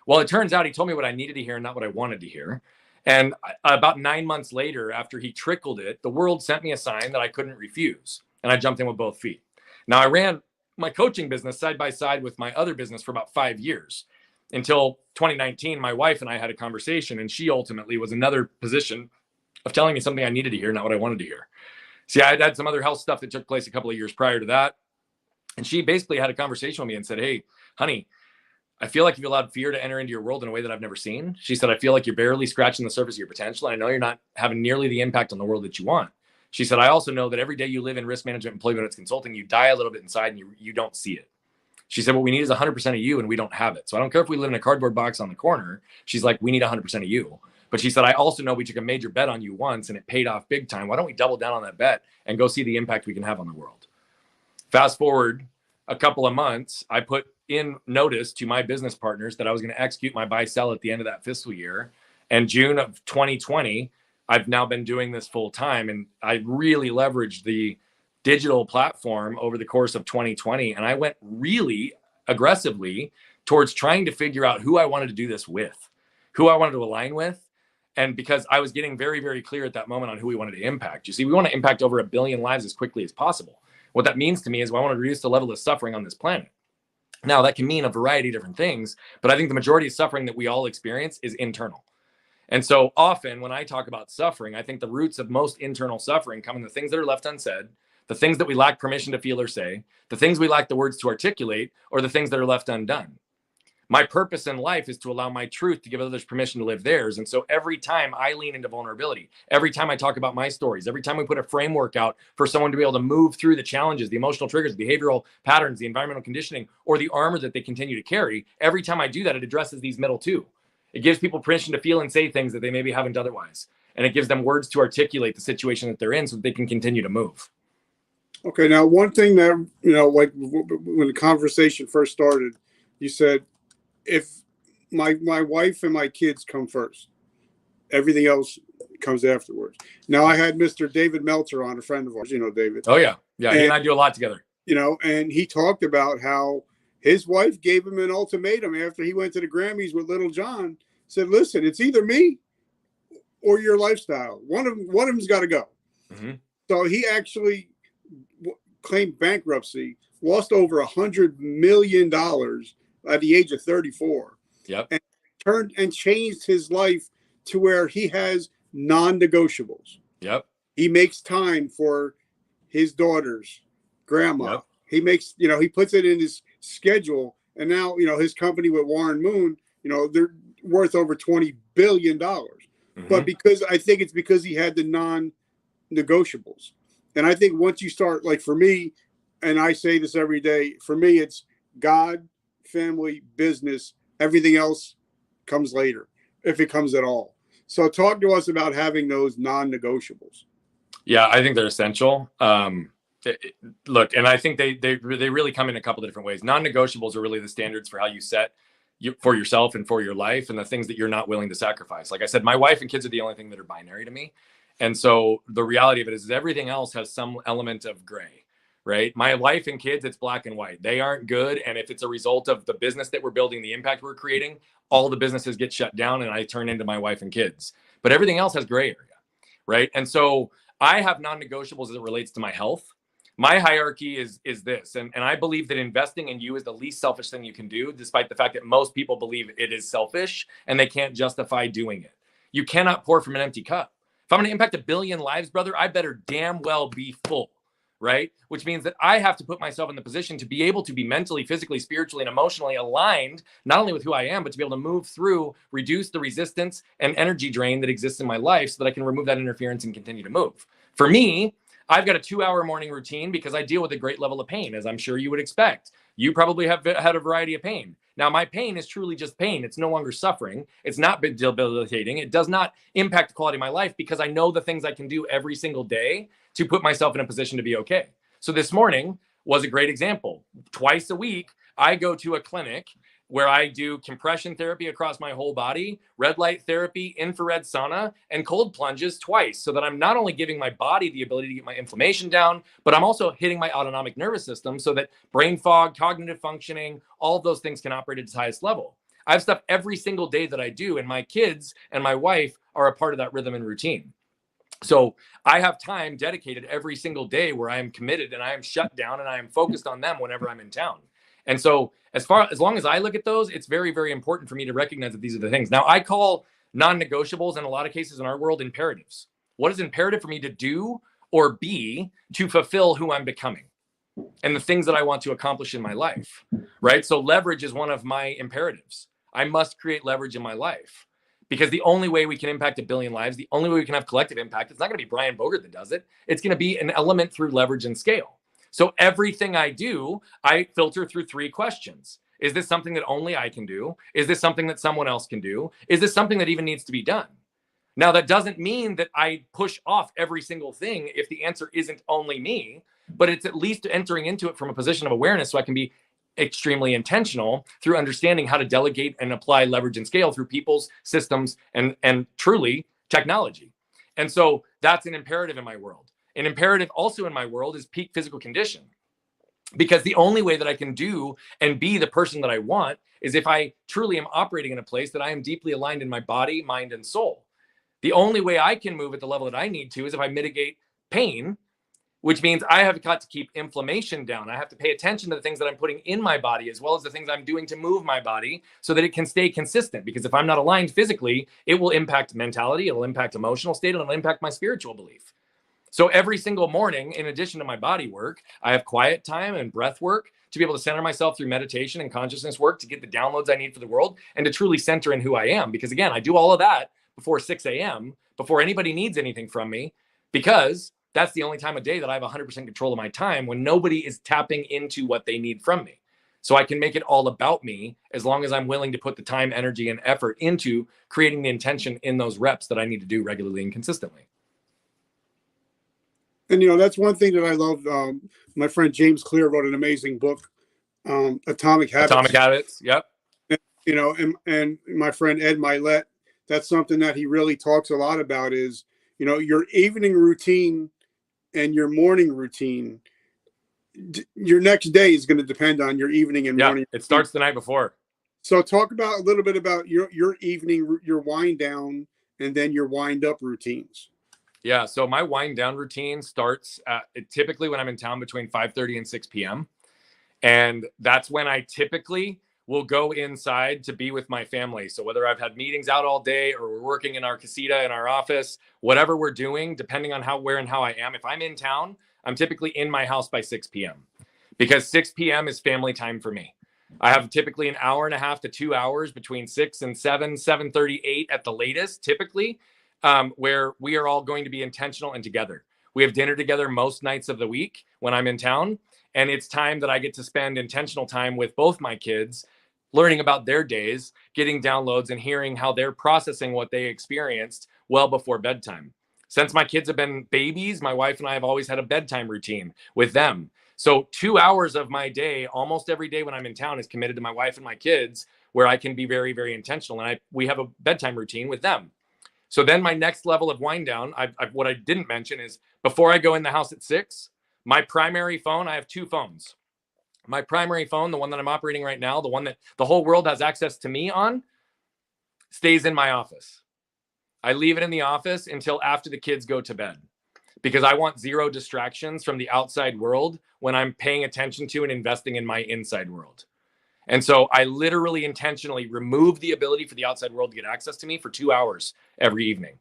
Well, it turns out he told me what I needed to hear and not what I wanted to hear. And about 9 months later, after he trickled it, the world sent me a sign that I couldn't refuse. And I jumped in with both feet. Now, I ran my coaching business side by side with my other business for about 5 years until 2019. My wife and I had a conversation, and she ultimately was another position of telling me something I needed to hear, not what I wanted to hear. See, I had some other health stuff that took place a couple of years prior to that. And she basically had a conversation with me and said, hey, honey, I feel like you've allowed fear to enter into your world in a way that I've never seen. She said, I feel like you're barely scratching the surface of your potential. I know you're not having nearly the impact on the world that you want. She said, I also know that every day you live in risk management, employee benefits consulting, you die a little bit inside and you don't see it. She said, what we need is 100% of you and we don't have it. So I don't care if we live in a cardboard box on the corner. She's like, we need 100% of you. But she said, I also know we took a major bet on you once and it paid off big time. Why don't we double down on that bet and go see the impact we can have on the world? Fast forward a couple of months, I put in notice to my business partners that I was going to execute my buy sell at the end of that fiscal year. And June of 2020, I've now been doing this full time. And I really leveraged the digital platform over the course of 2020. And I went really aggressively towards trying to figure out who I wanted to do this with, who I wanted to align with. And because I was getting very, very clear at that moment on who we wanted to impact. You see, we want to impact over 1 billion lives as quickly as possible. What that means to me is I want to reduce the level of suffering on this planet. Now, that can mean a variety of different things, but I think the majority of suffering that we all experience is internal. And so often when I talk about suffering, I think the roots of most internal suffering come in the things that are left unsaid, the things that we lack permission to feel or say, the things we lack the words to articulate, or the things that are left undone. My purpose in life is to allow my truth to give others permission to live theirs. And so every time I lean into vulnerability, every time I talk about my stories, every time we put a framework out for someone to be able to move through the challenges, the emotional triggers, behavioral patterns, the environmental conditioning, or the armor that they continue to carry, every time I do that, it addresses these middle two. It gives people permission to feel and say things that they maybe haven't otherwise. And it gives them words to articulate the situation that they're in so that they can continue to move. Okay. Now, one thing that, like when the conversation first started, you said, if my wife and my kids come first, everything else comes afterwards. Now, I had Mr. David Meltzer on, a friend of ours, David. Oh, yeah. Yeah. He and I do a lot together. And he talked about how his wife gave him an ultimatum after he went to the Grammys with Little John, said, listen, it's either me or your lifestyle. One of them's got to go. Mm-hmm. So he actually claimed bankruptcy, lost over $100 million at the age of 34. Yep. And turned and changed his life to where he has non-negotiables. Yep. He makes time for his daughter's grandma. Yep. He makes, he puts it in his schedule. And now, his company with Warren Moon, they're worth over $20 billion. Mm-hmm. But I think it's because he had the non-negotiables. And I think once you start, like for me, and I say this every day, for me, it's God, family, business, everything else comes later, if it comes at all. So talk to us about having those non-negotiables. Yeah, I think they're essential. Look, and I think they really come in a couple of different ways. Non-negotiables are really the standards for how you set for yourself and for your life, and the things that you're not willing to sacrifice. Like I said, my wife and kids are the only thing that are binary to me. And so the reality of it is everything else has some element of gray, right? My wife and kids, it's black and white. They aren't good. And if it's a result of the business that we're building, the impact we're creating, all the businesses get shut down and I turn into my wife and kids. But everything else has gray area, right? And so I have non-negotiables as it relates to my health. My hierarchy is this. And I believe that investing in you is the least selfish thing you can do, despite the fact that most people believe it is selfish and they can't justify doing it. You cannot pour from an empty cup. If I'm going to impact 1 billion lives, brother, I better damn well be full, right? Which means that I have to put myself in the position to be able to be mentally, physically, spiritually, and emotionally aligned, not only with who I am, but to be able to move through, reduce the resistance and energy drain that exists in my life so that I can remove that interference and continue to move. For me, I've got a 2-hour morning routine because I deal with a great level of pain, as I'm sure you would expect. You probably have had a variety of pain. Now, my pain is truly just pain. It's no longer suffering. It's not debilitating. It does not impact the quality of my life because I know the things I can do every single day to put myself in a position to be okay. So this morning was a great example. Twice a week, I go to a clinic where I do compression therapy across my whole body, red light therapy, infrared sauna, and cold plunges twice, so that I'm not only giving my body the ability to get my inflammation down, but I'm also hitting my autonomic nervous system so that brain fog, cognitive functioning, all of those things can operate at its highest level. I have stuff every single day that I do, and my kids and my wife are a part of that rhythm and routine. So I have time dedicated every single day where I am committed and I am shut down and I am focused on them whenever I'm in town. And so as long as I look at those, it's very, very important for me to recognize that these are the things. Now, I call non-negotiables in a lot of cases in our world imperatives. What is imperative for me to do or be to fulfill who I'm becoming and the things that I want to accomplish in my life, right? So leverage is one of my imperatives. I must create leverage in my life. Because the only way we can impact 1 billion lives, the only way we can have collective impact, it's not going to be Brian Bogert that does it. It's going to be an element through leverage and scale. So everything I do, I filter through 3 questions. Is this something that only I can do? Is this something that someone else can do? Is this something that even needs to be done? Now, that doesn't mean that I push off every single thing if the answer isn't only me, but it's at least entering into it from a position of awareness so I can be extremely intentional through understanding how to delegate and apply leverage and scale through people's systems and truly technology. And so that's an imperative in my world. An imperative also in my world is peak physical condition, because the only way that I can do and be the person that I want is if I truly am operating in a place that I am deeply aligned in my body, mind, and soul. The only way I can move at the level that I need to is if I mitigate pain, which means I have got to keep inflammation down. I have to pay attention to the things that I'm putting in my body, as well as the things I'm doing to move my body so that it can stay consistent. Because if I'm not aligned physically, it will impact mentality, it'll impact emotional state, and it'll impact my spiritual belief. So every single morning, in addition to my body work, I have quiet time and breath work to be able to center myself through meditation and consciousness work to get the downloads I need for the world and to truly center in who I am. Because again, I do all of that before 6 a.m., before anybody needs anything from me, because that's the only time of day that I have 100% control of my time, when nobody is tapping into what they need from me. So I can make it all about me as long as I'm willing to put the time, energy, and effort into creating the intention in those reps that I need to do regularly and consistently. And, that's one thing that I love. My friend James Clear wrote an amazing book, Atomic Habits. Atomic Habits, yep. And my friend Ed Mylett, that's something that he really talks a lot about is, your evening routine and your morning routine. Your next day is going to depend on your evening and morning. It starts the night before. So talk about a little bit about your evening, your wind down, and then your wind up routines. Yeah. So my wind down routine starts typically when I'm in town between 5:30 and 6 p.m. And that's when I typically will go inside to be with my family. So whether I've had meetings out all day or we're working in our casita in our office, whatever we're doing, depending on where and how I am, if I'm in town, I'm typically in my house by 6 p.m. because 6 p.m. is family time for me. I have typically an hour and a half to 2 hours between 6 and 7, 7:30, 8 at the latest, typically, where we are all going to be intentional and together. We have dinner together most nights of the week when I'm in town. And it's time that I get to spend intentional time with both my kids, learning about their days, getting downloads, and hearing how they're processing what they experienced well before bedtime. Since my kids have been babies, my wife and I have always had a bedtime routine with them. So 2 hours of my day, almost every day when I'm in town, is committed to my wife and my kids, where I can be very, very intentional. And we have a bedtime routine with them. So then my next level of wind down, what I didn't mention is before I go in the house at 6, my primary phone, I have 2 phones. My primary phone, the one that I'm operating right now, the one that the whole world has access to me on, stays in my office. I leave it in the office until after the kids go to bed, because I want 0 distractions from the outside world when I'm paying attention to and investing in my inside world. And so I literally intentionally remove the ability for the outside world to get access to me for 2 hours every evening.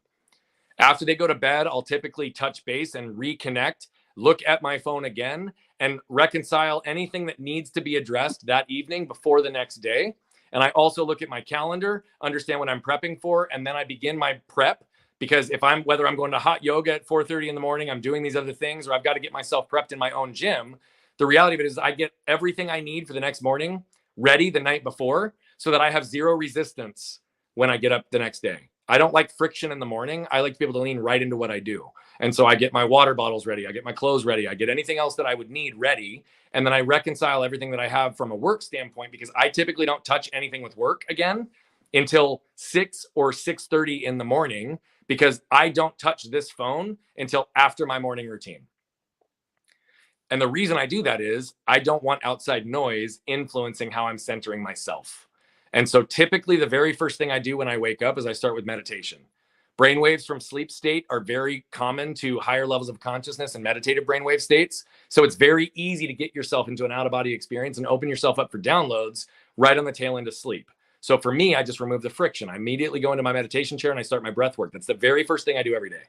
After they go to bed, I'll typically touch base and reconnect, look at my phone again, and reconcile anything that needs to be addressed that evening before the next day. And I also look at my calendar, understand what I'm prepping for, and then I begin my prep. Because whether I'm going to hot yoga at 4:30 in the morning, I'm doing these other things, or I've got to get myself prepped in my own gym, the reality of it is I get everything I need for the next morning ready the night before so that I have 0 resistance when I get up the next day. I don't like friction in the morning. I like to be able to lean right into what I do. And so I get my water bottles ready. I get my clothes ready. I get anything else that I would need ready. And then I reconcile everything that I have from a work standpoint, because I typically don't touch anything with work again until 6 or 6:30 in the morning, because I don't touch this phone until after my morning routine. And the reason I do that is I don't want outside noise influencing how I'm centering myself. And so typically the very first thing I do when I wake up is I start with meditation. Brainwaves from sleep state are very common to higher levels of consciousness and meditative brainwave states. So it's very easy to get yourself into an out-of-body experience and open yourself up for downloads right on the tail end of sleep. So for me, I just remove the friction. I immediately go into my meditation chair and I start my breath work. That's the very first thing I do every day.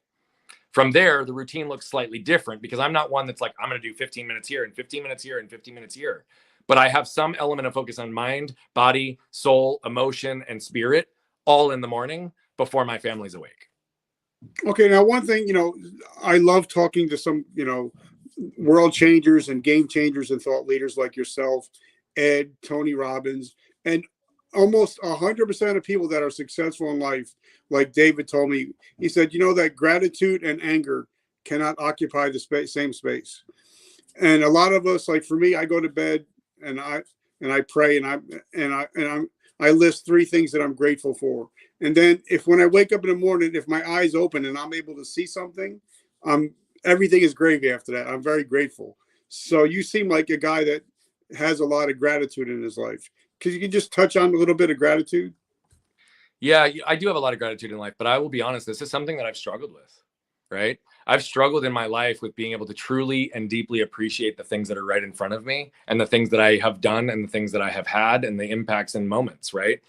From there, the routine looks slightly different, because I'm not one that's like, I'm going to do 15 minutes here and 15 minutes here and 15 minutes here. But I have some element of focus on mind, body, soul, emotion, and spirit all in the morning before my family's awake. Okay, now one thing, I love talking to some, world changers and game changers and thought leaders like yourself, Ed, Tony Robbins, and almost 100% of people that are successful in life, like David told me, he said, that gratitude and anger cannot occupy the same space. And a lot of us, like for me, I go to bed and I pray and I list 3 things that I'm grateful for. And then when I wake up in the morning, if my eyes open and I'm able to see something, everything is gravy after that. I'm very grateful. So you seem like a guy that has a lot of gratitude in his life. Because you can just touch on a little bit of gratitude. Yeah, I do have a lot of gratitude in life, but I will be honest, this is something that I've struggled with, right? I've struggled in my life with being able to truly and deeply appreciate the things that are right in front of me and the things that I have done and the things that I have had and the impacts and moments, right?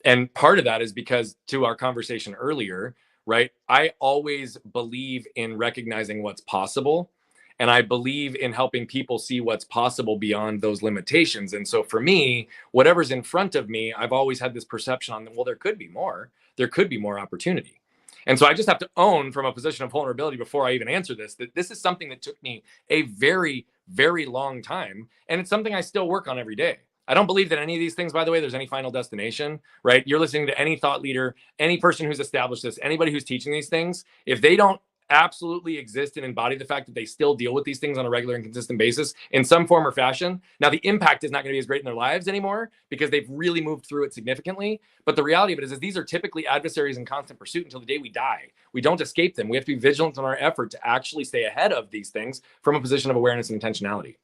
And part of that is because, to our conversation earlier, right, I always believe in recognizing what's possible. And I believe in helping people see what's possible beyond those limitations. And so for me, whatever's in front of me, I've always had this perception on, well, there could be more. There could be more opportunity. And so I just have to own from a position of vulnerability before I even answer this, that this is something that took me a very, very long time. And it's something I still work on every day. I don't believe that any of these things, by the way, there's any final destination, right? You're listening to any thought leader, any person who's established this, anybody who's teaching these things. If they don't absolutely exist and embody the fact that they still deal with these things on a regular and consistent basis in some form or fashion. Now, the impact is not going to be as great in their lives anymore because they've really moved through it significantly. But the reality of it is these are typically adversaries in constant pursuit until the day we die. We don't escape them. We have to be vigilant in our effort to actually stay ahead of these things from a position of awareness and intentionality.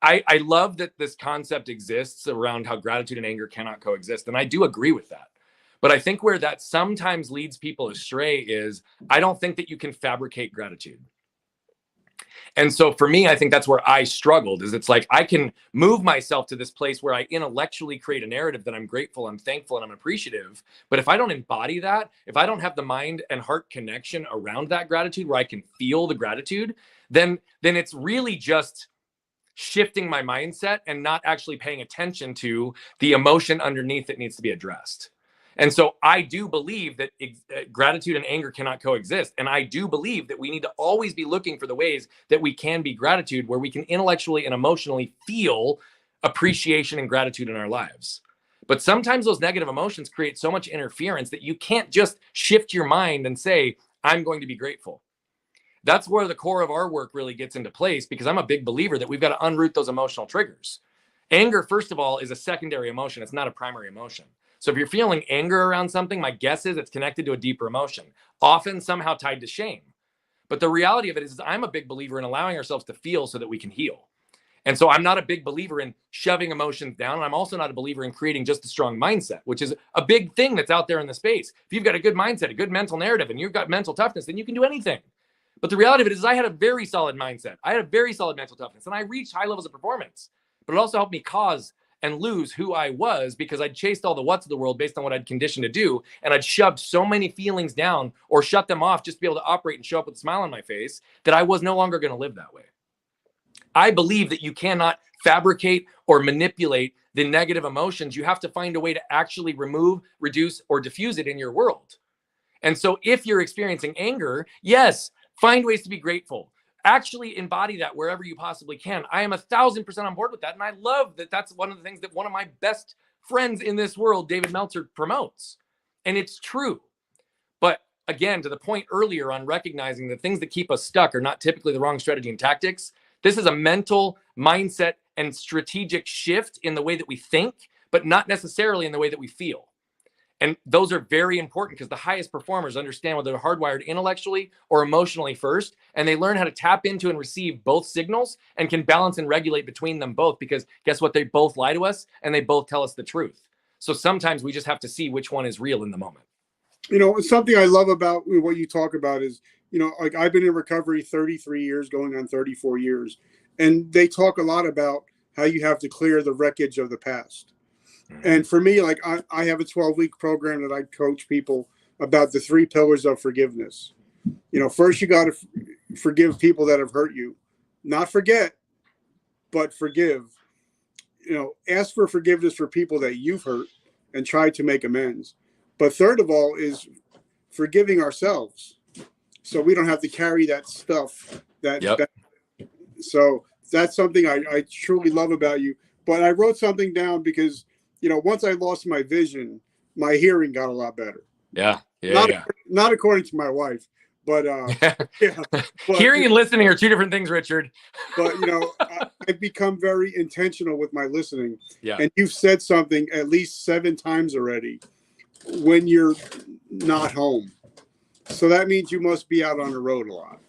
I love that this concept exists around how gratitude and anger cannot coexist. And I do agree with that. But I think where that sometimes leads people astray is I don't think that you can fabricate gratitude. And so for me, I think that's where I struggled is it's like I can move myself to this place where I intellectually create a narrative that I'm grateful, I'm thankful, and I'm appreciative. But if I don't embody that, if I don't have the mind and heart connection around that gratitude where I can feel the gratitude, then it's really just shifting my mindset and not actually paying attention to the emotion underneath that needs to be addressed. And so I do believe that gratitude and anger cannot coexist. And I do believe that we need to always be looking for the ways that we can be gratitude, where we can intellectually and emotionally feel appreciation and gratitude in our lives. But sometimes those negative emotions create so much interference that you can't just shift your mind and say, I'm going to be grateful. That's where the core of our work really gets into place, because I'm a big believer that we've got to unroot those emotional triggers. Anger, first of all, is a secondary emotion. It's not a primary emotion. So if you're feeling anger around something, my guess is it's connected to a deeper emotion, often somehow tied to shame. But the reality of it is I'm a big believer in allowing ourselves to feel so that we can heal. And so I'm not a big believer in shoving emotions down. And I'm also not a believer in creating just a strong mindset, which is a big thing that's out there in the space. If you've got a good mindset, a good mental narrative, and you've got mental toughness, then you can do anything. But the reality of it is I had a very solid mindset. I had a very solid mental toughness, and I reached high levels of performance. But it also helped me cause and lose who I was, because I'd chased all the what's of the world based on what I'd conditioned to do. And I'd shoved so many feelings down or shut them off just to be able to operate and show up with a smile on my face that I was no longer going to live that way. I believe that you cannot fabricate or manipulate the negative emotions. You have to find a way to actually remove, reduce, or diffuse it in your world. And so if you're experiencing anger, yes, find ways to be grateful. Actually embody that wherever you possibly can. I am 1,000% on board with that. And I love that that's one of the things that one of my best friends in this world, David Meltzer, promotes. And it's true. But again, to the point earlier on recognizing the things that keep us stuck are not typically the wrong strategy and tactics. This is a mental mindset and strategic shift in the way that we think, but not necessarily in the way that we feel. And those are very important, because the highest performers understand whether they're hardwired intellectually or emotionally first, and they learn how to tap into and receive both signals and can balance and regulate between them both, because guess what? They both lie to us and they both tell us the truth. So sometimes we just have to see which one is real in the moment. Something I love about what you talk about is, like I've been in recovery 33 years, going on 34 years, and they talk a lot about how you have to clear the wreckage of the past. And for me, like I have a 12-week program that I coach people about the 3 pillars of forgiveness. First you got to forgive people that have hurt you, not forget, but forgive. Ask for forgiveness for people that you've hurt and try to make amends. But third of all is forgiving ourselves, so we don't have to carry that stuff. So that's something I truly love about you. But I wrote something down because, once I lost my vision, my hearing got a lot better. Not according to my wife, but hearing and listening are two different things, Richard. But I've become very intentional with my listening. Yeah. And you've said something at least 7 times already: when you're not home. So that means you must be out on the road a lot.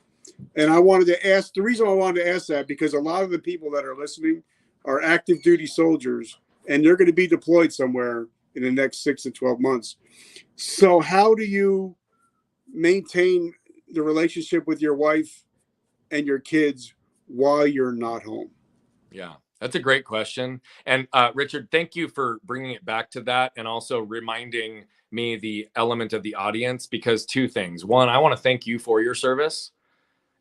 And I wanted to ask, the reason I wanted to ask that, because a lot of the people that are listening are active duty soldiers, and they're going to be deployed somewhere in the next 6 to 12 months. So how do you maintain the relationship with your wife and your kids while you're not home? Yeah, that's a great question. And Richard, thank you for bringing it back to that, and also reminding me the element of the audience, because 2 things. One, I want to thank you for your service,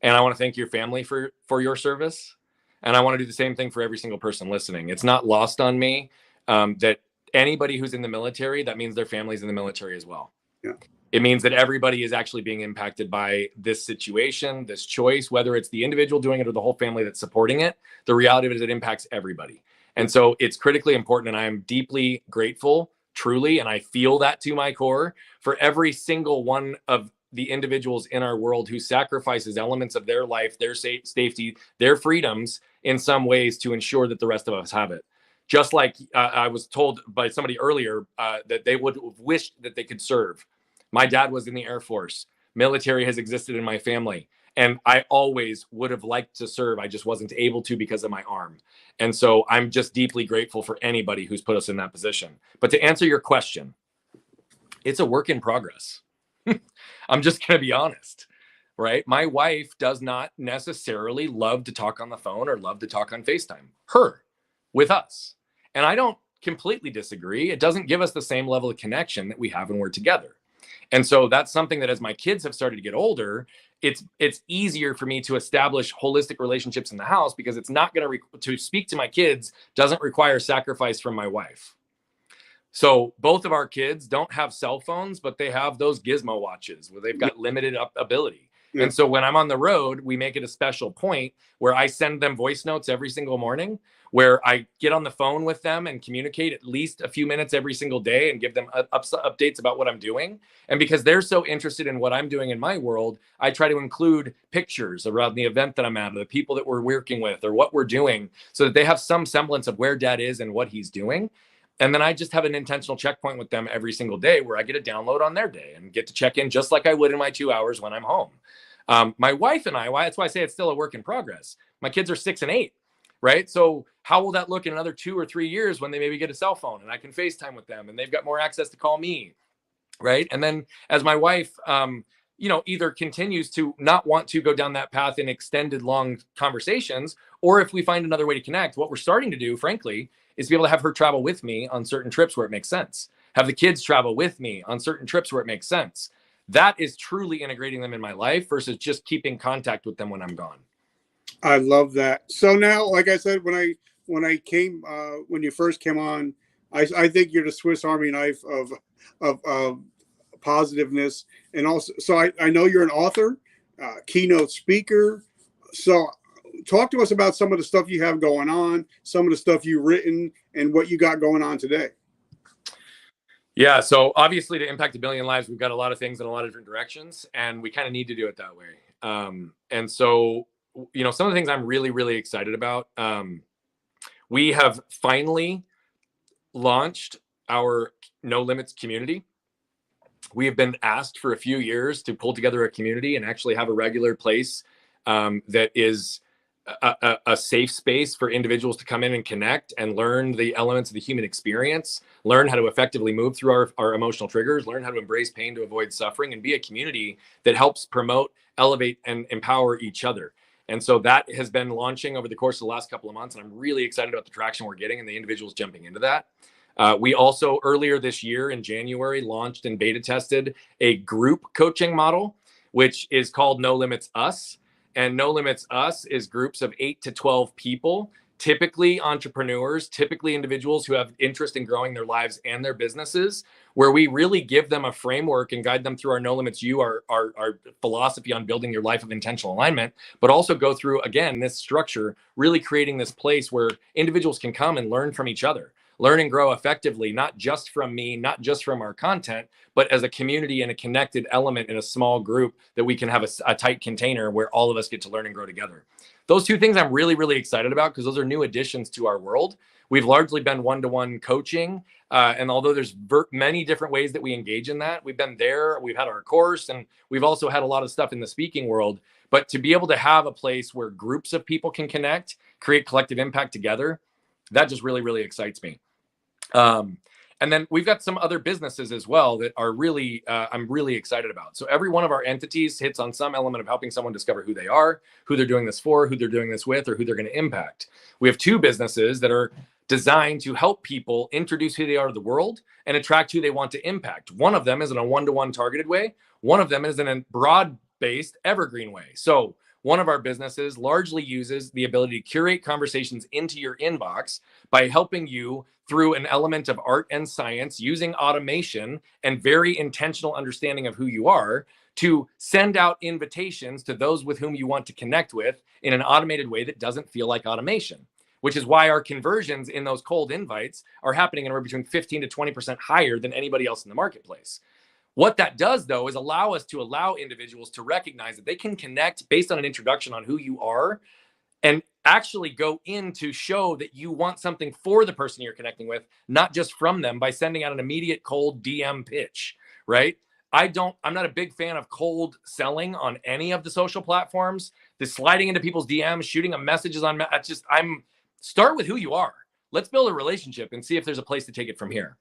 and I want to thank your family for your service. And I want to do the same thing for every single person listening. It's not lost on me that anybody who's in the military, that means their family's in the military as well. Yeah. It means that everybody is actually being impacted by this situation, this choice, whether it's the individual doing it or the whole family that's supporting it. The reality of it is it impacts everybody. And so it's critically important. And I am deeply grateful, truly, and I feel that to my core, for every single one of the individuals in our world who sacrifices elements of their life, their safety, their freedoms in some ways to ensure that the rest of us have it. Just like I was told by somebody earlier that they would have wished that they could serve. My dad was in the Air Force. Military has existed in my family. And I always would have liked to serve. I just wasn't able to because of my arm. And so I'm just deeply grateful for anybody who's put us in that position. But to answer your question, it's a work in progress. I'm just going to be honest, right? My wife does not necessarily love to talk on the phone or love to talk on FaceTime. Her, with us. And I don't completely disagree. It doesn't give us the same level of connection that we have when we're together. And so that's something that as my kids have started to get older, it's easier for me to establish holistic relationships in the house, because it's not going to speak to my kids doesn't require sacrifice from my wife. So both of our kids don't have cell phones, but they have those gizmo watches where they've got limited ability. Yeah. And so when I'm on the road, we make it a special point where I send them voice notes every single morning, where I get on the phone with them and communicate at least a few minutes every single day and give them updates about what I'm doing. And because they're so interested in what I'm doing in my world, I try to include pictures around the event that I'm at, or the people that we're working with, or what we're doing, so that they have some semblance of where dad is and what he's doing. And then I just have an intentional checkpoint with them every single day where I get a download on their day and get to check in just like I would in my 2 hours when I'm home. My wife and I, that's why I say it's still a work in progress. My kids are 6 and 8, right? So how will that look in another 2 or 3 years when they maybe get a cell phone and I can FaceTime with them and they've got more access to call me, right? And then as my wife, either continues to not want to go down that path in extended long conversations, or if we find another way to connect, what we're starting to do, frankly, is to be able to have her travel with me on certain trips where it makes sense. Have the kids travel with me on certain trips where it makes sense. That is truly integrating them in my life versus just keeping contact with them when I'm gone. I love that. So now, like I said, when you first came on, I think you're the Swiss Army knife of positiveness. And also, so I know you're an author, keynote speaker. So talk to us about some of the stuff you have going on, some of the stuff you've written, and what you got going on today. Yeah. So obviously to impact 1 billion lives, we've got a lot of things in a lot of different directions, and we kind of need to do it that way. And so, some of the things I'm really, really excited about, we have finally launched our No Limits community. We have been asked for a few years to pull together a community and actually have a regular place that is a safe space for individuals to come in and connect and learn the elements of the human experience, learn how to effectively move through our emotional triggers, learn how to embrace pain to avoid suffering, and be a community that helps promote, elevate, and empower each other. And so that has been launching over the course of the last couple of months, and I'm really excited about the traction we're getting and the individuals jumping into that. We also, earlier this year in January, launched and beta tested a group coaching model, which is called No Limits Us. And No Limits Us is groups of 8 to 12 people typically entrepreneurs, typically individuals who have interest in growing their lives and their businesses, where we really give them a framework and guide them through our No Limits You, our philosophy on building your life of intentional alignment, but also go through, again, this structure, really creating this place where individuals can come and learn from each other, learn and grow effectively, not just from me, not just from our content, but as a community and a connected element in a small group that we can have a tight container where all of us get to learn and grow together. Those two things I'm really, really excited about because those are new additions to our world. We've largely been one-to-one coaching. And although there's many different ways that we engage in that, we've been there, we've had our course, and we've also had a lot of stuff in the speaking world. But to be able to have a place where groups of people can connect, create collective impact together, that just really, really excites me. And then we've got some other businesses as well that are really, I'm really excited about. So every one of our entities hits on some element of helping someone discover who they are, who they're doing this for, who they're doing this with, or who they're going to impact. We have two businesses that are designed to help people introduce who they are to the world and attract who they want to impact. One of them is in a one-to-one targeted way. One of them is in a broad-based evergreen way. So one of our businesses largely uses the ability to curate conversations into your inbox by helping you through an element of art and science, using automation and very intentional understanding of who you are, to send out invitations to those with whom you want to connect with in an automated way that doesn't feel like automation, which is why our conversions in those cold invites are happening anywhere between 15 to 20% higher than anybody else in the marketplace. What that does, though, is allow us to allow individuals to recognize that they can connect based on an introduction on who you are and actually go in to show that you want something for the person you're connecting with, not just from them, by sending out an immediate cold DM pitch, right? I'm not a big fan of cold selling on any of the social platforms. The sliding into people's DMs, shooting them messages on, start with who you are. Let's build a relationship and see if there's a place to take it from here.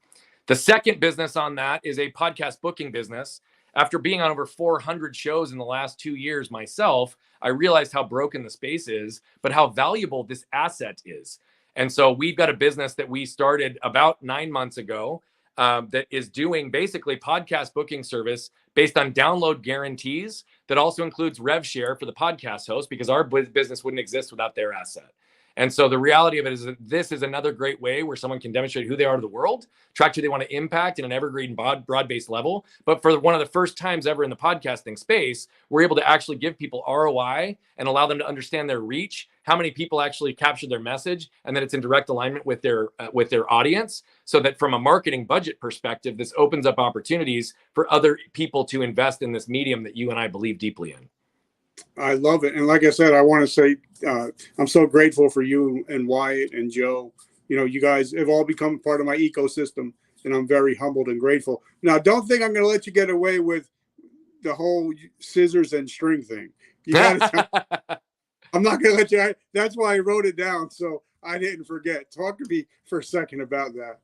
The second business on that is a podcast booking business. After being on over 400 shows in the last 2 years myself, I realized how broken the space is, but how valuable this asset is. And so we've got a business that we started about 9 months ago that is doing basically podcast booking service based on download guarantees that also includes rev share for the podcast host, because our business wouldn't exist without their asset. And so the reality of it is that this is another great way where someone can demonstrate who they are to the world, track who they want to impact in an evergreen broad-based level. But for one of the first times ever in the podcasting space, we're able to actually give people ROI and allow them to understand their reach, how many people actually capture their message, and that it's in direct alignment with their audience, so that from a marketing budget perspective, this opens up opportunities for other people to invest in this medium that you and I believe deeply in. I love it. And like I said, I want to say I'm so grateful for you and Wyatt and Joe. You know, you guys have all become part of my ecosystem, and I'm very humbled and grateful. Now, don't think I'm going to let you get away with the whole scissors and string thing. You gotta, I'm not going to let you. That's why I wrote it down, so I didn't forget. Talk to me for a second about that.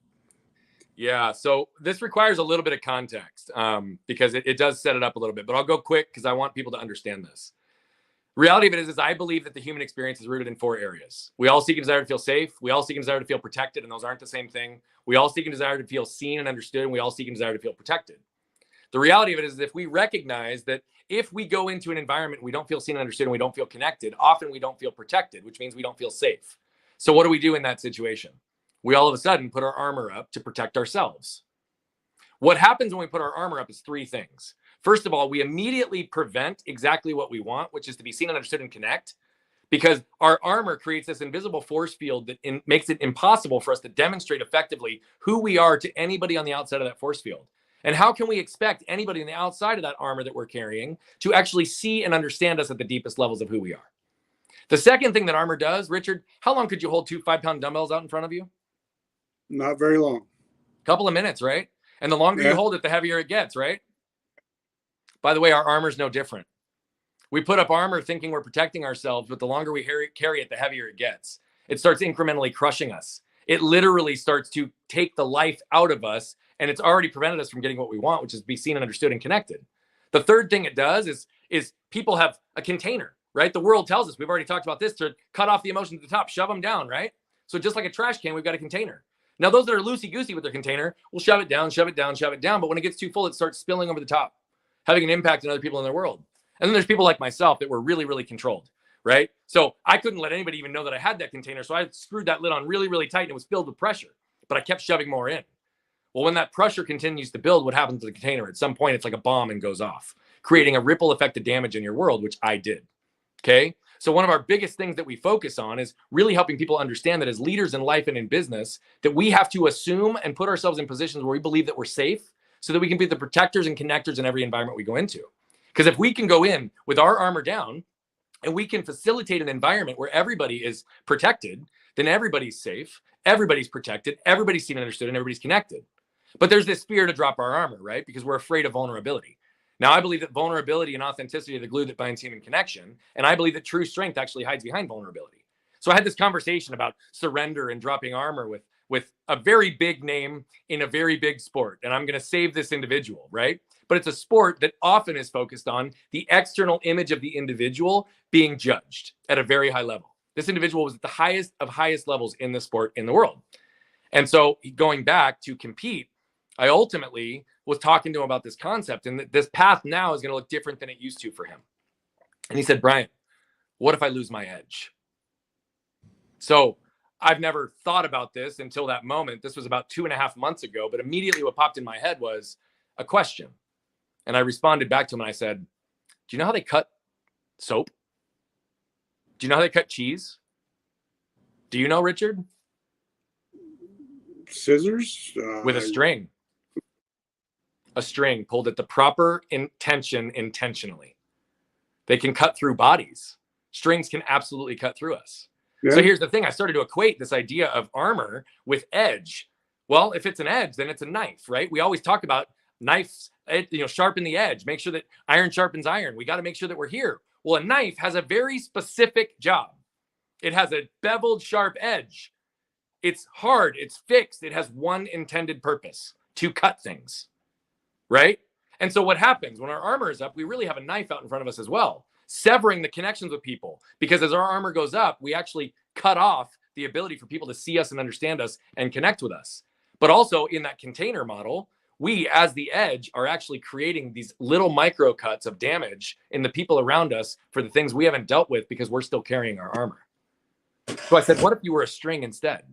Yeah, so this requires a little bit of context because it does set it up a little bit, but I'll go quick because I want people to understand this. Reality of it is I believe that the human experience is rooted in 4 areas. We all seek and desire to feel safe. We all seek and desire to feel protected, and those aren't the same thing. We all seek and desire to feel seen and understood, and we all seek and desire to feel protected. The reality of it is if we recognize that if we go into an environment we don't feel seen and understood and we don't feel connected, often we don't feel protected, which means we don't feel safe. So what do we do in that situation? We all of a sudden put our armor up to protect ourselves. What happens when we put our armor up is 3 things. First of all, we immediately prevent exactly what we want, which is to be seen and understood and connect, because our armor creates this invisible force field that makes it impossible for us to demonstrate effectively who we are to anybody on the outside of that force field. And how can we expect anybody on the outside of that armor that we're carrying to actually see and understand us at the deepest levels of who we are? The second thing that armor does, Richard, how long could you hold 2 5-pound dumbbells out in front of you? Not very long. Couple of minutes, right? And the longer you hold it, the heavier it gets, right? By the way, our armor is no different. We put up armor thinking we're protecting ourselves, but the longer we carry it, the heavier it gets. It starts incrementally crushing us. It literally starts to take the life out of us, and it's already prevented us from getting what we want, which is be seen and understood and connected. The third thing it does is people have a container, right? The world tells us, we've already talked about this, to cut off the emotions at the top, shove them down, right? So just like a trash can, we've got a container. Now, those that are loosey-goosey with their container will shove it down, shove it down, shove it down. But when it gets too full, it starts spilling over the top, having an impact on other people in their world. And then there's people like myself that were really, really controlled. right? So I couldn't let anybody even know that I had that container. So I screwed that lid on really, really tight and it was filled with pressure, but I kept shoving more in. Well, when that pressure continues to build, what happens to the container? At some point, it's like a bomb and goes off, creating a ripple effect of damage in your world, which I did. Okay. So one of our biggest things that we focus on is really helping people understand that as leaders in life and in business, that we have to assume and put ourselves in positions where we believe that we're safe so that we can be the protectors and connectors in every environment we go into. Because if we can go in with our armor down and we can facilitate an environment where everybody is protected, then everybody's safe, everybody's protected, everybody's seen and understood, and everybody's connected. But there's this fear to drop our armor, right? Because we're afraid of vulnerability. Now, I believe that vulnerability and authenticity are the glue that binds human connection. And I believe that true strength actually hides behind vulnerability. So I had this conversation about surrender and dropping armor with a very big name in a very big sport. And I'm going to save this individual, right? But it's a sport that often is focused on the external image of the individual being judged at a very high level. This individual was at the highest of highest levels in the sport in the world. And so going back to compete, I ultimately was talking to him about this concept, and this path now is going to look different than it used to for him. And he said, Brian, what if I lose my edge? So I've never thought about this until that moment. This was about 2.5 months ago, but immediately what popped in my head was a question. And I responded back to him and I said, do you know how they cut soap? Do you know how they cut cheese? Do you know, Richard? Scissors? With a string. A string pulled at the proper intention intentionally. They can cut through bodies. Strings can absolutely cut through us. Yeah. So here's the thing. I started to equate this idea of armor with edge. Well, if it's an edge, then it's a knife, right? We always talk about knives, sharpen the edge. Make sure that iron sharpens iron. We got to make sure that we're here. Well, a knife has a very specific job. It has a beveled, sharp edge. It's hard. It's fixed. It has one intended purpose: to cut things. Right? And so what happens when our armor is up, we really have a knife out in front of us as well, severing the connections with people. Because as our armor goes up, we actually cut off the ability for people to see us and understand us and connect with us. But also in that container model, we as the edge are actually creating these little micro cuts of damage in the people around us for the things we haven't dealt with because we're still carrying our armor. So I said, what if you were a string instead?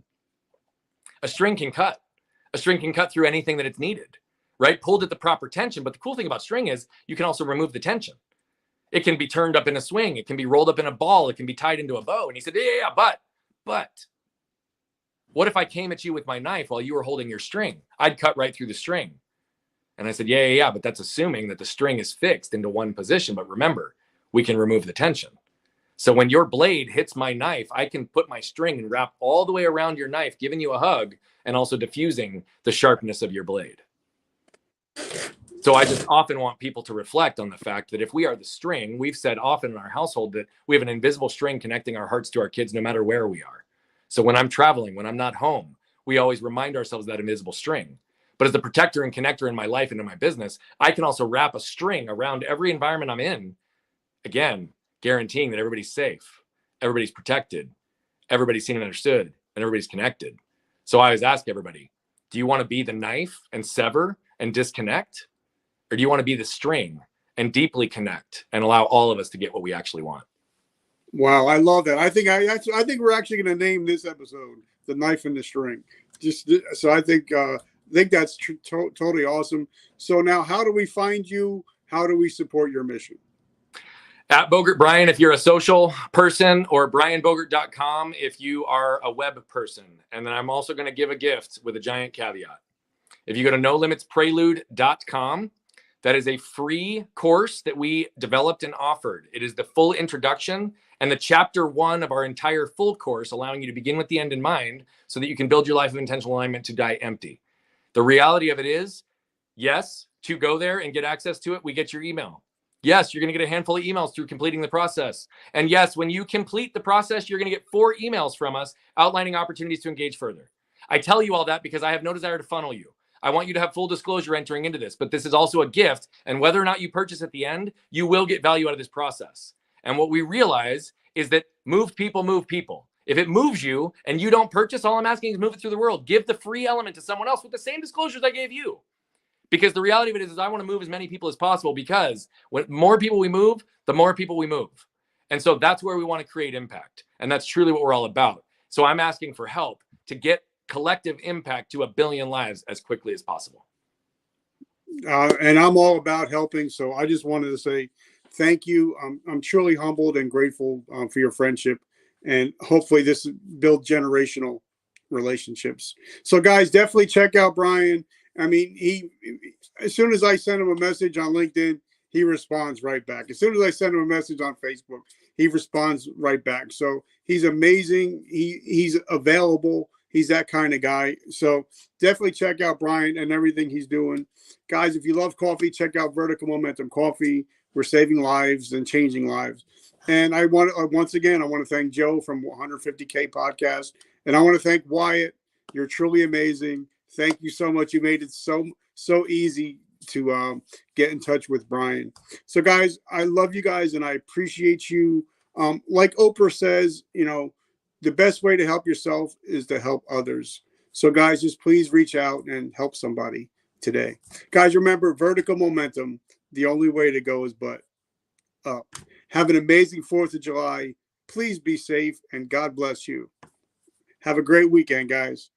A string can cut. A string can cut through anything that it's needed. Right? Pulled at the proper tension. But the cool thing about string is you can also remove the tension. It can be turned up in a swing. It can be rolled up in a ball. It can be tied into a bow. And he said, yeah, but what if I came at you with my knife while you were holding your string? I'd cut right through the string. And I said, yeah, but that's assuming that the string is fixed into one position. But remember, we can remove the tension. So when your blade hits my knife, I can put my string and wrap all the way around your knife, giving you a hug and also diffusing the sharpness of your blade. So I just often want people to reflect on the fact that if we are the string, we've said often in our household that we have an invisible string connecting our hearts to our kids no matter where we are. So when I'm traveling, when I'm not home, we always remind ourselves of that invisible string. But as the protector and connector in my life and in my business, I can also wrap a string around every environment I'm in, again, guaranteeing that everybody's safe, everybody's protected, everybody's seen and understood, and everybody's connected. So I always ask everybody, do you want to be the knife and sever and disconnect? Or do you want to be the string and deeply connect and allow all of us to get what we actually want? Wow, I love that. I think we're actually going to name this episode "The Knife and the String." So I think that's totally awesome. So now, how do we find you? How do we support your mission? At Bogert Brian, if you're a social person, or brianbogert.com if you are a web person. And then I'm also going to give a gift with a giant caveat. If you go to nolimitsprelude.com, that is a free course that we developed and offered. It is the full introduction and the chapter 1 of our entire full course, allowing you to begin with the end in mind so that you can build your life of intentional alignment to die empty. The reality of it is, yes, to go there and get access to it, we get your email. Yes, you're going to get a handful of emails through completing the process. And yes, when you complete the process, you're going to get 4 emails from us outlining opportunities to engage further. I tell you all that because I have no desire to funnel you. I want you to have full disclosure entering into this, but this is also a gift. And whether or not you purchase at the end, you will get value out of this process. And what we realize is that moved people move people. If it moves you and you don't purchase, all I'm asking is move it through the world. Give the free element to someone else with the same disclosures I gave you. Because the reality of it is I want to move as many people as possible, because when more people we move, the more people we move. And so that's where we want to create impact. And that's truly what we're all about. So I'm asking for help to get collective impact to 1 billion lives as quickly as possible. And I'm all about helping. So I just wanted to say thank you. I'm truly humbled and grateful for your friendship. And hopefully this builds generational relationships. So guys, definitely check out Brian. I mean, as soon as I send him a message on LinkedIn, he responds right back. As soon as I send him a message on Facebook, he responds right back. So he's amazing. He's available. He's that kind of guy. So definitely check out Brian and everything he's doing. Guys, if you love coffee, check out Vertical Momentum Coffee. We're saving lives and changing lives. And I want to, once again, I want to thank Joe from 150K Podcast. And I want to thank Wyatt. You're truly amazing. Thank you so much. You made it so easy to get in touch with Brian. So guys, I love you guys and I appreciate you. Like Oprah says, you know, the best way to help yourself is to help others. So guys, just please reach out and help somebody today. Guys, remember, vertical momentum, the only way to go is but up. Have an amazing 4th of July. Please be safe and God bless you. Have a great weekend, guys.